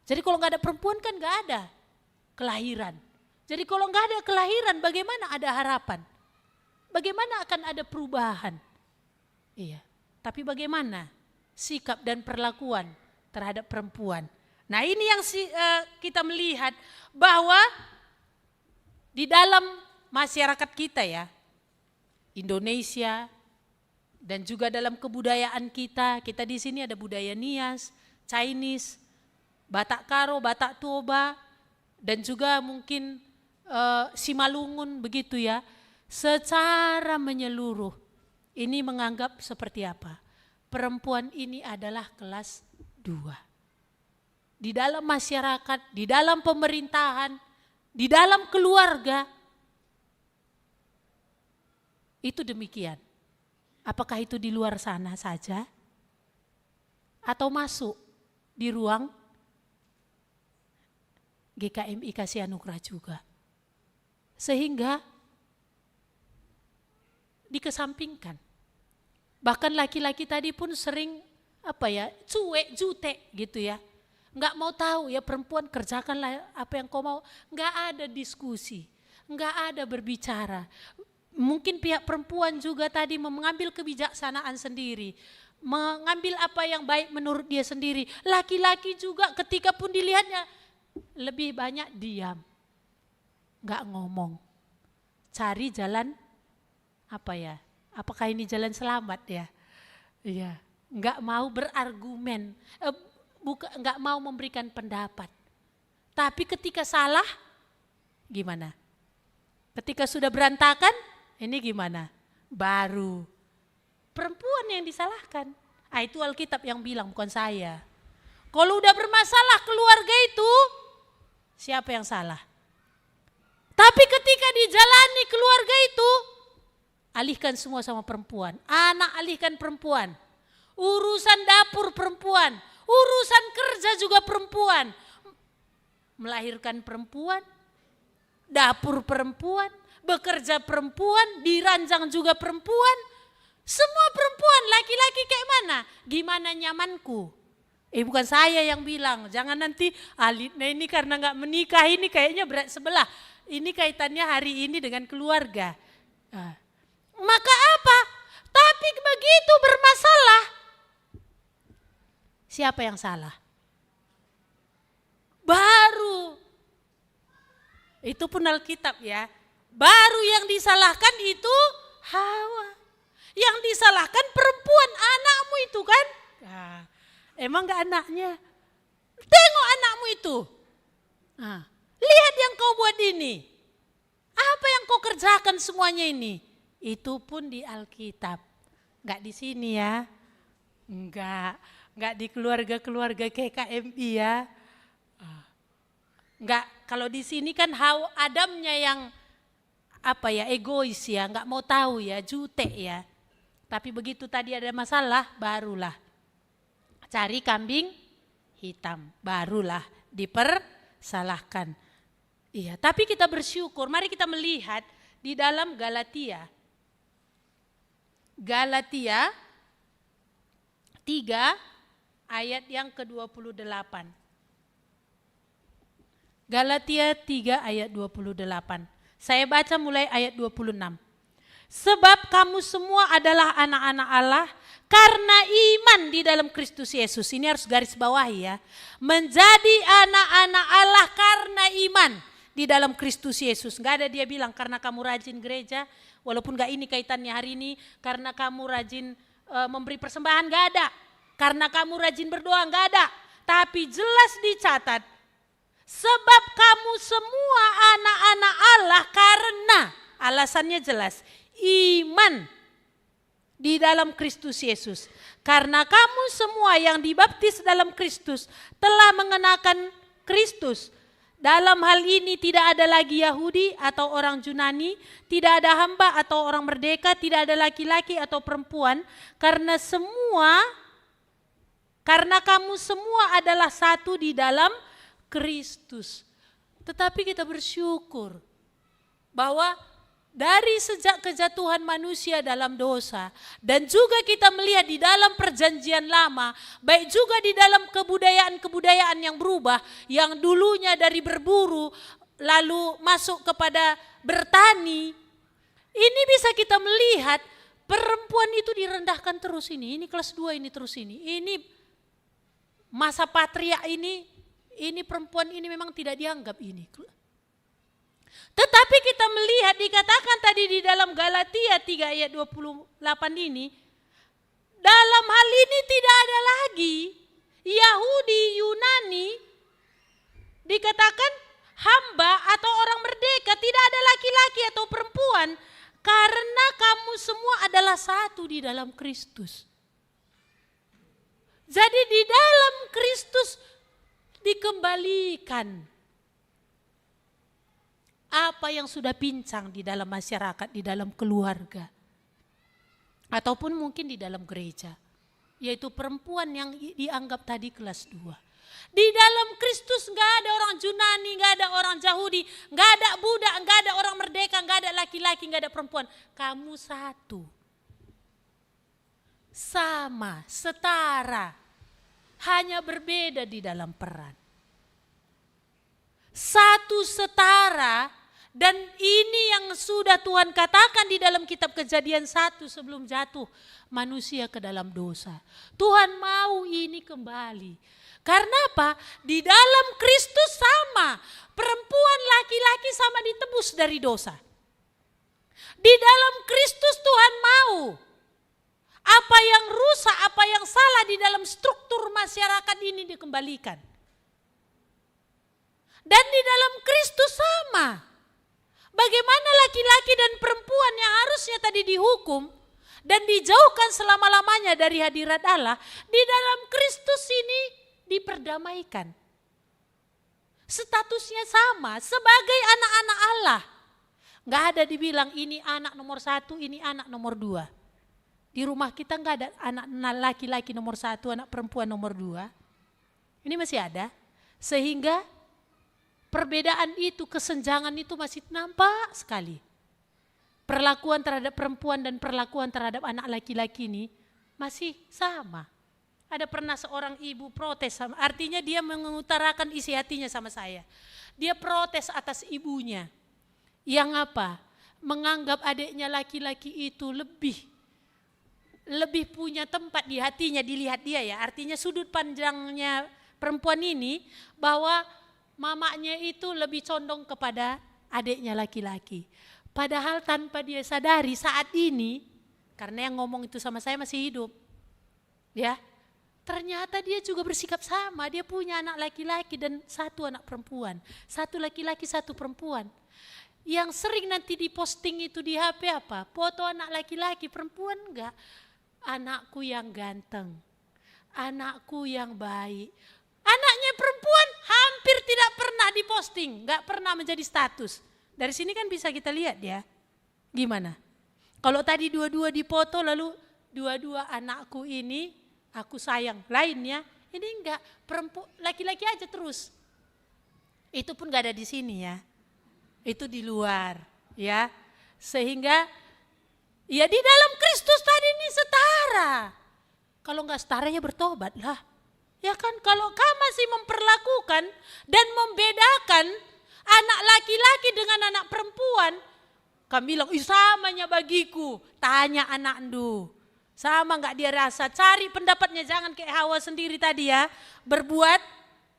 Jadi kalau nggak ada perempuan kan nggak ada kelahiran. Jadi kalau nggak ada kelahiran, bagaimana ada harapan? Bagaimana akan ada perubahan? Iya. Tapi bagaimana sikap dan perlakuan terhadap perempuan? Nah ini yang kita melihat bahwa di dalam masyarakat kita ya, Indonesia, dan juga dalam kebudayaan kita di sini ada budaya Nias, Chinese, Batak Karo, Batak Toba, dan juga mungkin Simalungun begitu ya. Secara menyeluruh ini menganggap seperti apa? Perempuan ini adalah kelas 2. Di dalam masyarakat, di dalam pemerintahan, di dalam keluarga, itu demikian. Apakah itu di luar sana saja? Atau masuk di ruang GKMI Kasih Anugerah juga? Sehingga dikesampingkan. Bahkan laki-laki tadi pun sering cuek, jutek gitu ya. Enggak mau tahu ya, perempuan kerjakanlah apa yang kau mau. Enggak ada diskusi, enggak ada berbicara. Mungkin pihak perempuan juga tadi mengambil kebijaksanaan sendiri, mengambil apa yang baik menurut dia sendiri. Laki-laki juga ketika pun dilihatnya lebih banyak diam, nggak ngomong, cari jalan apakah ini jalan selamat ya? Iya, nggak mau berargumen, nggak mau memberikan pendapat. Tapi ketika salah, gimana? Ketika sudah berantakan, ini gimana? Baru perempuan yang disalahkan. Itu Alkitab yang bilang, bukan saya. Kalau udah bermasalah keluarga itu, siapa yang salah? Tapi ketika dijalani keluarga itu, alihkan semua sama perempuan. Anak alihkan perempuan. Urusan dapur perempuan. Urusan kerja juga perempuan. Melahirkan perempuan. Dapur perempuan. Bekerja perempuan, diranjang juga perempuan. Semua perempuan, laki-laki kayak mana? Gimana nyamanku? Bukan saya yang bilang, jangan nanti Alina ini karena gak menikah ini kayaknya berat sebelah. Ini kaitannya hari ini dengan keluarga. Maka apa? Tapi begitu bermasalah, siapa yang salah? Itu pun Alkitab ya. Baru yang disalahkan itu Hawa. Yang disalahkan perempuan, anakmu itu kan. Nah, emang gak anaknya? Tengok anakmu itu. Nah, lihat yang kau buat ini. Apa yang kau kerjakan semuanya ini? Itu pun di Alkitab. Gak di sini ya. Enggak di keluarga-keluarga KKMI ya. Enggak, kalau di sini kan Adamnya yang egois ya, enggak mau tahu ya, jutek ya. Tapi begitu tadi ada masalah, barulah cari kambing hitam, barulah dipersalahkan. Iya, tapi kita bersyukur, mari kita melihat di dalam Galatia 3 ayat yang ke-28. Galatia 3 ayat 28. Saya baca mulai ayat 26. Sebab kamu semua adalah anak-anak Allah karena iman di dalam Kristus Yesus. Ini harus garis bawahi ya. Menjadi anak-anak Allah karena iman di dalam Kristus Yesus. Enggak ada dia bilang karena kamu rajin gereja, walaupun enggak ini kaitannya hari ini, karena kamu rajin memberi persembahan, enggak ada. Karena kamu rajin berdoa, enggak ada. Tapi jelas dicatat, sebab kamu semua anak-anak Allah karena, alasannya jelas, iman di dalam Kristus Yesus. Karena kamu semua yang dibaptis dalam Kristus telah mengenakan Kristus. Dalam hal ini tidak ada lagi Yahudi atau orang Yunani, tidak ada hamba atau orang merdeka, tidak ada laki-laki atau perempuan, karena kamu semua adalah satu di dalam Kristus. Tetapi kita bersyukur bahwa dari sejak kejatuhan manusia dalam dosa, dan juga kita melihat di dalam perjanjian lama, baik juga di dalam kebudayaan-kebudayaan yang berubah, yang dulunya dari berburu lalu masuk kepada bertani, ini bisa kita melihat perempuan itu direndahkan terus ini kelas 2 ini terus ini masa patria ini perempuan ini memang tidak dianggap ini. Tetapi kita melihat dikatakan tadi di dalam Galatia 3 ayat 28 ini, dalam hal ini tidak ada lagi Yahudi, Yunani, dikatakan hamba atau orang merdeka, tidak ada laki-laki atau perempuan, karena kamu semua adalah satu di dalam Kristus. Jadi di dalam Kristus dikembalikan apa yang sudah pincang di dalam masyarakat, di dalam keluarga, ataupun mungkin di dalam gereja, yaitu perempuan yang dianggap tadi kelas 2. Di dalam Kristus enggak ada orang Yunani, enggak ada orang Yahudi, enggak ada budak, enggak ada orang merdeka, enggak ada laki-laki, enggak ada perempuan. Kamu satu. Sama, setara. Hanya berbeda di dalam peran. Satu setara, dan ini yang sudah Tuhan katakan di dalam kitab Kejadian 1 sebelum jatuh manusia ke dalam dosa. Tuhan mau ini kembali. Karena apa? Di dalam Kristus sama. Perempuan laki-laki sama ditebus dari dosa. Di dalam Kristus Tuhan mau. Apa yang rusak, apa yang salah di dalam struktur masyarakat ini dikembalikan. Dan di dalam Kristus sama. Bagaimana laki-laki dan perempuan yang harusnya tadi dihukum dan dijauhkan selama-lamanya dari hadirat Allah, di dalam Kristus ini diperdamaikan. Statusnya sama sebagai anak-anak Allah. Gak ada dibilang ini anak nomor 1, ini anak nomor 2. Di rumah kita gak ada anak laki-laki nomor 1, anak perempuan nomor 2. Ini masih ada. Sehingga perbedaan itu, kesenjangan itu masih nampak sekali. Perlakuan terhadap perempuan dan perlakuan terhadap anak laki-laki ini masih sama. Ada pernah seorang ibu protes, artinya dia mengutarakan isi hatinya sama saya. Dia protes atas ibunya. Yang apa? Menganggap adiknya laki-laki itu lebih punya tempat di hatinya, dilihat dia ya. Artinya sudut pandangnya perempuan ini bahwa mamanya itu lebih condong kepada adiknya laki-laki. Padahal tanpa dia sadari saat ini, karena yang ngomong itu sama saya masih hidup. Ya, ternyata dia juga bersikap sama. Dia punya anak laki-laki dan satu anak perempuan. Satu laki-laki, satu perempuan. Yang sering nanti diposting itu di HP apa? Foto anak laki-laki, perempuan enggak. Anakku yang ganteng, anakku yang baik. Anaknya perempuan hampir tidak pernah diposting, enggak pernah menjadi status. Dari sini kan bisa kita lihat ya. Gimana? Kalau tadi dua-dua dipoto lalu dua-dua anakku ini aku sayang, lainnya ini enggak, perempuan laki-laki aja terus. Itu pun enggak ada di sini ya. Itu di luar, ya. Sehingga ya di dalam Kristus tadi ini setara. Kalau enggak setara ya bertobatlah. Ya kan, kalau kamu masih memperlakukan dan membedakan anak laki-laki dengan anak perempuan, kamu bilang, samanya bagiku. Tanya anak Ndu, sama enggak dia rasa? Cari pendapatnya, jangan kayak Hawa sendiri tadi ya. Berbuat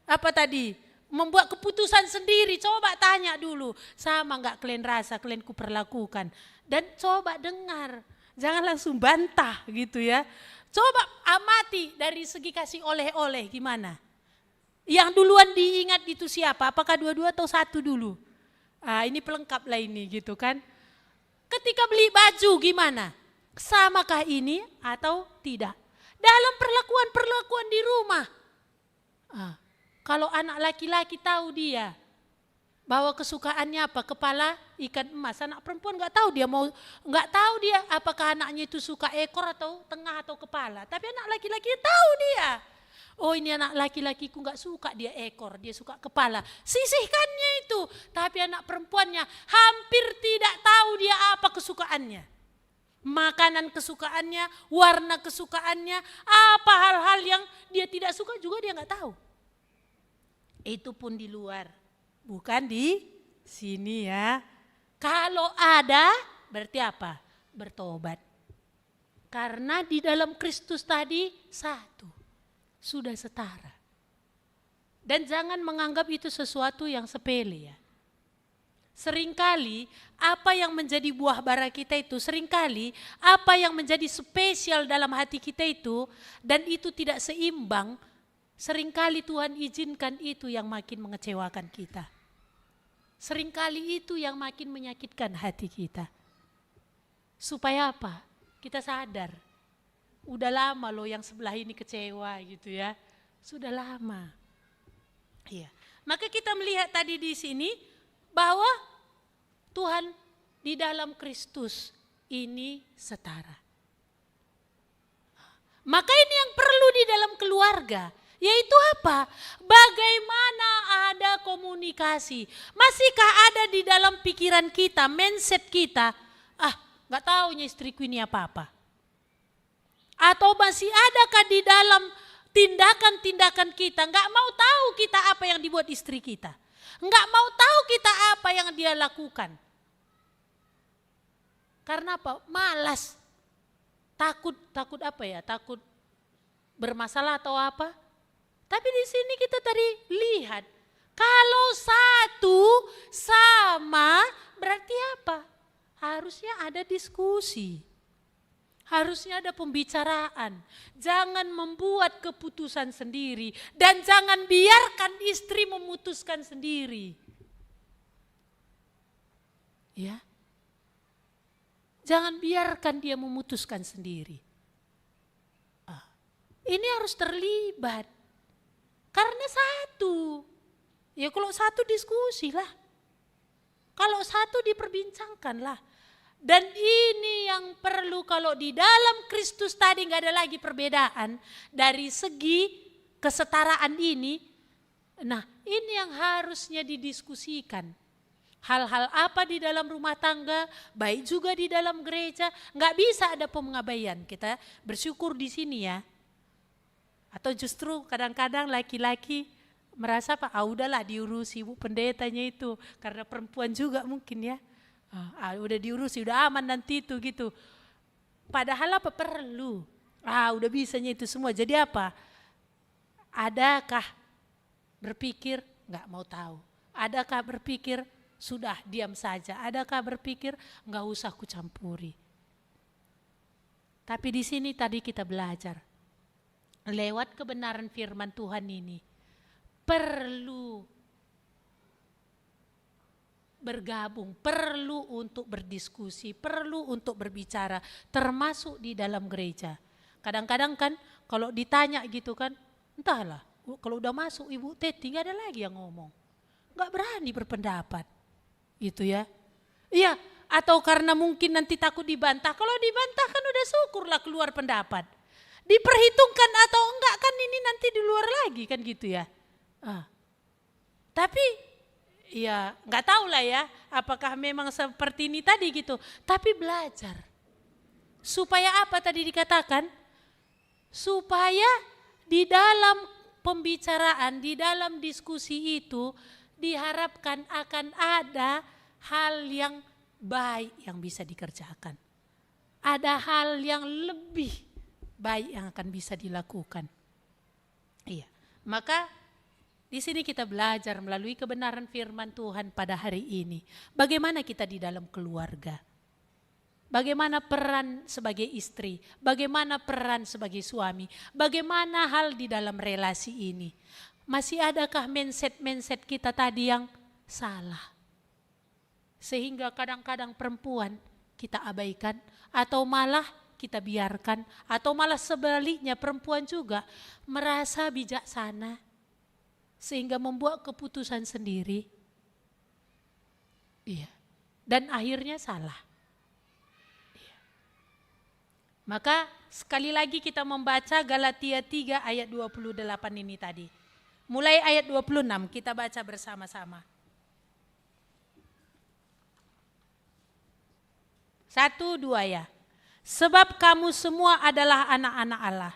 apa tadi? Membuat keputusan sendiri. Coba tanya dulu, sama enggak kalian rasa, kalian kuperlakukan. Dan coba dengar, jangan langsung bantah gitu ya. Coba amati dari segi kasih oleh-oleh gimana. Yang duluan diingat itu siapa? Apakah dua-dua atau satu dulu? Ini pelengkap lah ini gitu kan. Ketika beli baju gimana? Samakah ini atau tidak? Dalam perlakuan-perlakuan di rumah. Kalau anak laki-laki tahu dia bahwa kesukaannya apa, kepala ikan emas, anak perempuan nggak tahu dia apakah anaknya itu suka ekor atau tengah atau kepala. Tapi anak laki-laki tahu dia. Oh, ini anak laki-lakiku nggak suka dia ekor, dia suka kepala. Sisihkannya itu. Tapi anak perempuannya hampir tidak tahu dia apa kesukaannya. Makanan kesukaannya, warna kesukaannya, apa hal-hal yang dia tidak suka juga dia nggak tahu. Itu pun di luar, bukan di sini ya. Kalau ada berarti apa? Bertobat. Karena di dalam Kristus tadi satu, sudah setara. Dan jangan menganggap itu sesuatu yang sepele ya. Seringkali apa yang menjadi buah bara kita itu, seringkali apa yang menjadi spesial dalam hati kita itu, dan itu tidak seimbang, seringkali Tuhan izinkan itu yang makin mengecewakan kita. Seringkali itu yang makin menyakitkan hati kita. Supaya apa? Kita sadar. Udah lama loh yang sebelah ini kecewa gitu ya. Sudah lama. Iya. Maka kita melihat tadi di sini bahwa Tuhan di dalam Kristus ini setara. Maka ini yang perlu di dalam keluarga. Yaitu apa? Bagaimana ada komunikasi. Masihkah ada di dalam pikiran kita, mindset kita, gak taunya istriku ini apa-apa. Atau masih adakah di dalam tindakan-tindakan kita, gak mau tahu kita apa yang dibuat istri kita. Gak mau tahu kita apa yang dia lakukan. Karena apa? Malas. Takut apa ya? Takut bermasalah atau apa? Tapi di sini kita tadi lihat, kalau satu sama berarti apa? Harusnya ada diskusi. Harusnya ada pembicaraan. Jangan membuat keputusan sendiri dan jangan biarkan istri memutuskan sendiri. Ya. Jangan biarkan dia memutuskan sendiri. Ini harus terlibat. Karena satu, ya kalau satu diskusi lah, kalau satu diperbincangkan lah. Dan ini yang perlu kalau di dalam Kristus tadi gak ada lagi perbedaan dari segi kesetaraan ini. Nah ini yang harusnya didiskusikan. Hal-hal apa di dalam rumah tangga, baik juga di dalam gereja, gak bisa ada pengabaian. Kita bersyukur di sini ya. Atau justru kadang-kadang laki-laki merasa udahlah diurusi bu pendetanya itu. Karena perempuan juga mungkin ya. Udah diurusi, udah aman nanti itu gitu. Padahal apa perlu? Udah bisanya itu semua. Jadi apa? Adakah berpikir nggak mau tahu? Adakah berpikir Sudah diam saja. Adakah berpikir enggak usah ku campuri. Tapi di sini tadi kita belajar. Lewat kebenaran firman Tuhan ini perlu bergabung, perlu untuk berdiskusi, perlu untuk berbicara, termasuk di dalam gereja. Kadang-kadang kan kalau ditanya gitu kan, entahlah, kalau udah masuk Ibu Teti gak ada lagi yang ngomong. Gak berani berpendapat, gitu ya. Iya, atau karena mungkin nanti takut dibantah. Kalau dibantah kan udah syukurlah keluar pendapat. Diperhitungkan atau enggak kan ini nanti di luar lagi kan gitu ya. Tapi ya nggak tahu lah ya apakah memang seperti ini tadi gitu. Tapi belajar. Supaya apa tadi dikatakan? Supaya di dalam pembicaraan, di dalam diskusi itu diharapkan akan ada hal yang baik yang bisa dikerjakan. Ada hal yang lebih baik yang akan bisa dilakukan. Iya, maka di sini kita belajar melalui kebenaran firman Tuhan pada hari ini. Bagaimana kita di dalam keluarga. Bagaimana peran sebagai istri. Bagaimana peran sebagai suami. Bagaimana hal di dalam relasi ini. Masih adakah mindset-mindset kita tadi yang salah. Sehingga kadang-kadang perempuan kita abaikan. Atau malah kita biarkan. Atau malah sebaliknya perempuan juga merasa bijaksana. Sehingga membuat keputusan sendiri. Iya. Dan akhirnya salah. Iya. Maka sekali lagi kita membaca Galatia 3 ayat 28 ini tadi. Mulai ayat 26 kita baca bersama-sama. 1, 2 ya. Sebab kamu semua adalah anak-anak Allah.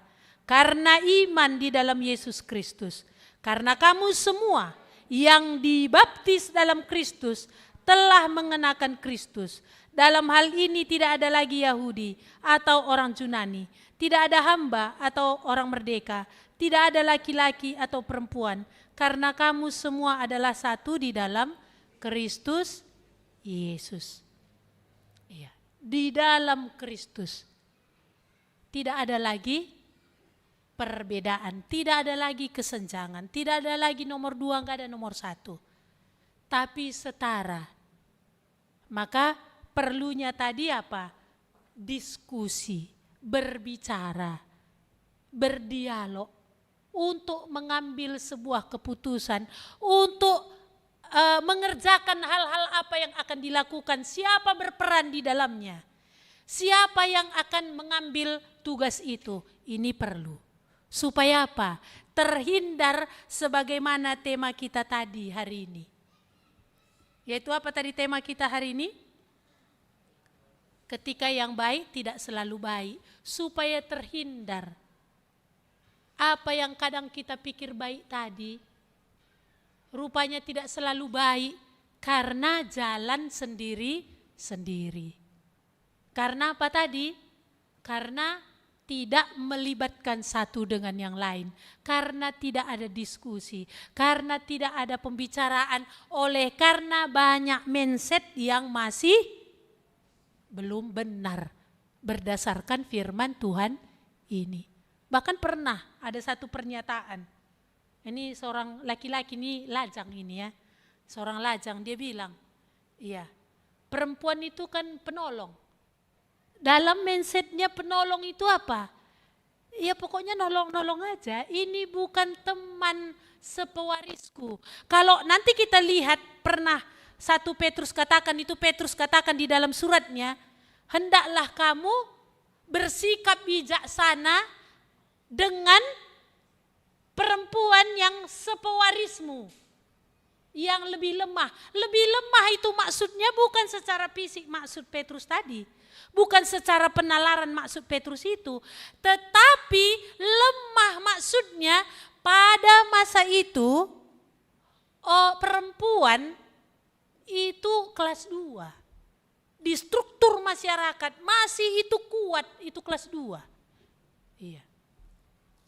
Karena iman di dalam Yesus Kristus. Karena kamu semua yang dibaptis dalam Kristus telah mengenakan Kristus. Dalam hal ini tidak ada lagi Yahudi atau orang Yunani. Tidak ada hamba atau orang merdeka. Tidak ada laki-laki atau perempuan. Karena kamu semua adalah satu di dalam Kristus Yesus. Iya. Di dalam Kristus. Tidak ada lagi perbedaan, tidak ada lagi kesenjangan, tidak ada lagi nomor 2, enggak ada nomor 1. Tapi setara. Maka perlunya tadi apa? Diskusi, berbicara, berdialog untuk mengambil sebuah keputusan, untuk mengerjakan hal-hal apa yang akan dilakukan, siapa berperan di dalamnya. Siapa yang akan mengambil tugas itu? Ini perlu. Supaya apa? Terhindar sebagaimana tema kita tadi hari ini. Yaitu apa tadi tema kita hari ini? Ketika yang baik tidak selalu baik. Supaya terhindar. Apa yang kadang kita pikir baik tadi. Rupanya tidak selalu baik. Karena jalan sendiri-sendiri. Karena apa tadi? Karena tidak melibatkan satu dengan yang lain. Karena tidak ada diskusi. Karena tidak ada pembicaraan. Karena banyak mindset yang masih belum benar. Berdasarkan firman Tuhan ini. Bahkan pernah ada satu pernyataan. Ini seorang laki-laki, ini lajang ini ya. Seorang lajang dia bilang. Iya, perempuan itu kan penolong. Dalam mindsetnya penolong itu apa? Ya pokoknya nolong-nolong aja. Ini bukan teman sepewarisku. Kalau nanti kita lihat pernah 1 Petrus katakan, itu Petrus katakan di dalam suratnya. Hendaklah kamu bersikap bijaksana dengan perempuan yang sepewarismu. Yang lebih lemah. Lebih lemah itu maksudnya bukan secara fisik maksud Petrus tadi. Bukan secara penalaran maksud Petrus itu. Tetapi lemah maksudnya pada masa itu perempuan itu kelas 2. Di struktur masyarakat masih itu kuat, itu kelas 2. Iya.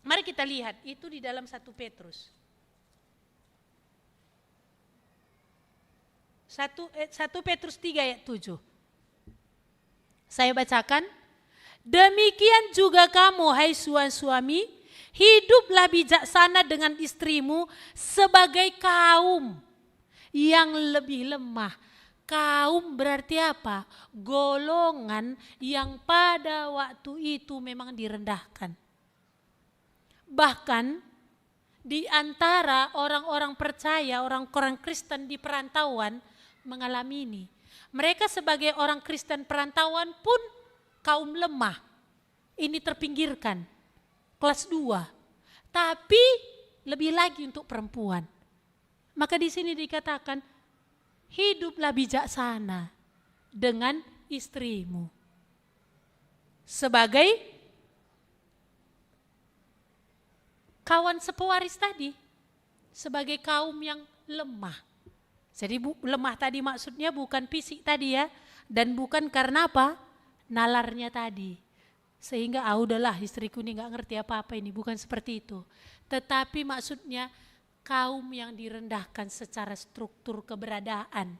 Mari kita lihat itu di dalam 1 Petrus. 1 Petrus 3 ayat 7. Saya bacakan. Demikian juga kamu, hai suami, hiduplah bijaksana dengan istrimu sebagai kaum yang lebih lemah. Kaum berarti apa? Golongan yang pada waktu itu memang direndahkan. Bahkan di antara orang-orang percaya, orang-orang Kristen di perantauan mengalami ini. Mereka sebagai orang Kristen perantauan pun kaum lemah. Ini terpinggirkan. Kelas 2. Tapi lebih lagi untuk perempuan. Maka di sini dikatakan, hiduplah bijaksana dengan istrimu. Sebagai kawan sepewaris tadi. Sebagai kaum yang lemah. Jadi lemah tadi maksudnya bukan fisik tadi ya. Dan bukan karena apa? Nalarnya tadi. Sehingga udahlah istriku ini gak ngerti apa-apa ini. Bukan seperti itu. Tetapi maksudnya kaum yang direndahkan secara struktur keberadaan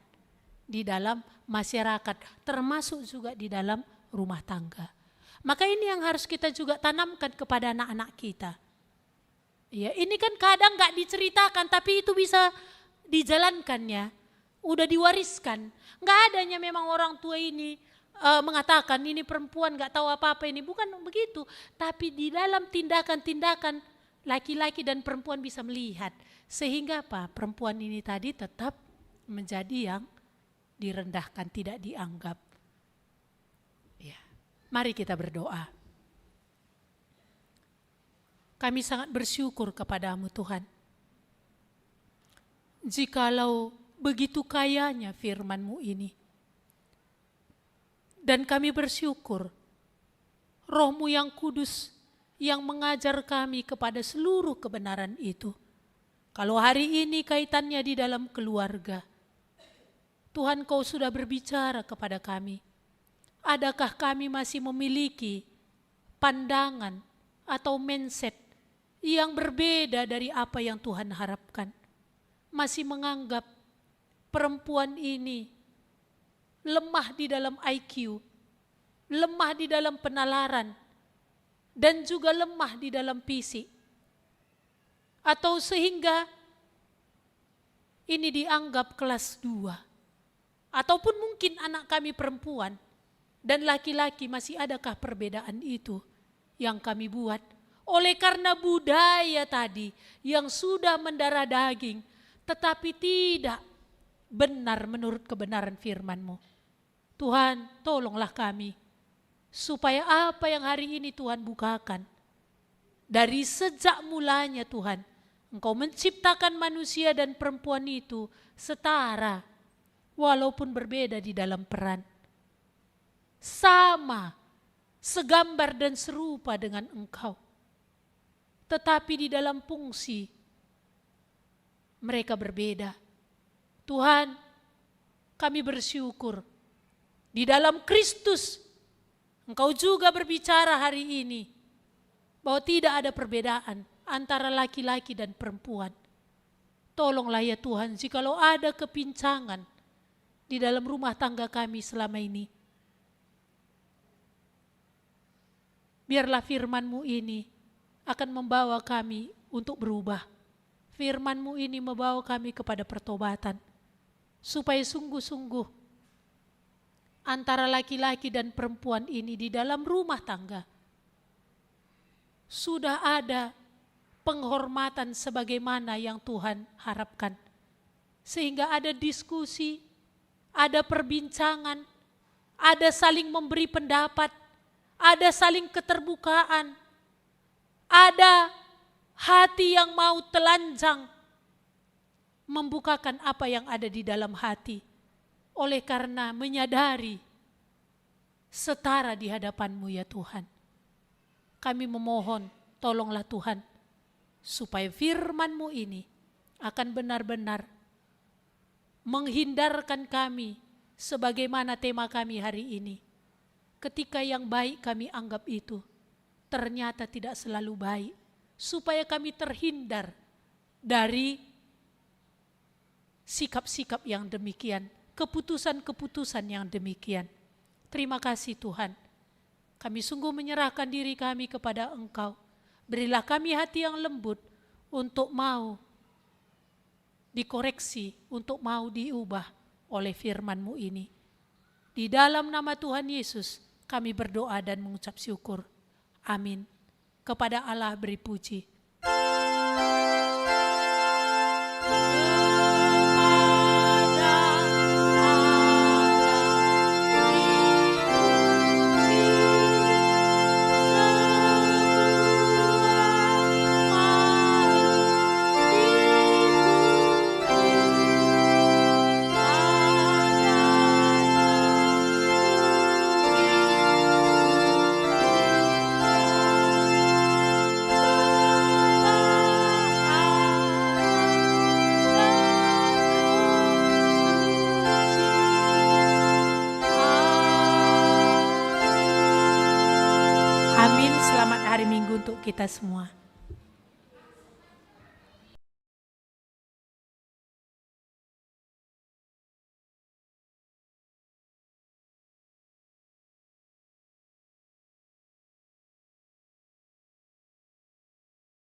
di dalam masyarakat, termasuk juga di dalam rumah tangga. Maka ini yang harus kita juga tanamkan kepada anak-anak kita. Ya, ini kan kadang gak diceritakan, tapi itu bisa dijalankannya, udah diwariskan. Gak adanya memang orang tua ini mengatakan ini perempuan gak tahu apa-apa ini, bukan begitu. Tapi di dalam tindakan-tindakan laki-laki dan perempuan bisa melihat. Sehingga apa? Perempuan ini tadi tetap menjadi yang direndahkan, tidak dianggap. Ya. Mari kita berdoa. Kami sangat bersyukur kepadamu Tuhan. Jikalau begitu kayanya firman-Mu ini. Dan kami bersyukur Roh-Mu yang kudus yang mengajar kami kepada seluruh kebenaran itu. Kalau hari ini kaitannya di dalam keluarga, Tuhan Kau sudah berbicara kepada kami. Adakah kami masih memiliki pandangan atau mindset yang berbeda dari apa yang Tuhan harapkan? Masih menganggap perempuan ini lemah di dalam IQ, lemah di dalam penalaran, dan juga lemah di dalam fisik. Atau sehingga ini dianggap kelas 2. Ataupun mungkin anak kami perempuan dan laki-laki masih adakah perbedaan itu yang kami buat. Oleh karena budaya tadi yang sudah mendarah daging tetapi tidak benar menurut kebenaran firman-Mu. Tuhan, tolonglah kami supaya apa yang hari ini Tuhan bukakan. Dari sejak mulanya Tuhan, Engkau menciptakan manusia dan perempuan itu setara, walaupun berbeda di dalam peran. Sama, segambar dan serupa dengan Engkau. Tetapi di dalam fungsi, mereka berbeda. Tuhan, kami bersyukur. Di dalam Kristus, Engkau juga berbicara hari ini, bahwa tidak ada perbedaan antara laki-laki dan perempuan. Tolonglah ya Tuhan, jikalau ada kepincangan di dalam rumah tangga kami selama ini. Biarlah firman-Mu ini akan membawa kami untuk berubah. Firman-Mu ini membawa kami kepada pertobatan. Supaya sungguh-sungguh antara laki-laki dan perempuan ini di dalam rumah tangga sudah ada penghormatan sebagaimana yang Tuhan harapkan. Sehingga ada diskusi, ada perbincangan, ada saling memberi pendapat, ada saling keterbukaan, ada hati yang mau telanjang membukakan apa yang ada di dalam hati. Oleh karena menyadari setara di hadapan-Mu ya Tuhan. Kami memohon, tolonglah Tuhan, supaya firman-Mu ini akan benar-benar menghindarkan kami sebagaimana tema kami hari ini. Ketika yang baik kami anggap itu, ternyata tidak selalu baik. Supaya kami terhindar dari sikap-sikap yang demikian keputusan-keputusan yang demikian. Terima kasih Tuhan. Kami sungguh menyerahkan diri kami kepada Engkau. Berilah kami hati yang lembut untuk mau dikoreksi, untuk mau diubah oleh firman-Mu ini. Di dalam nama Tuhan Yesus kami berdoa dan mengucap syukur. Amin. Kepada Allah beri puji. Amin. Selamat hari Minggu untuk kita semua.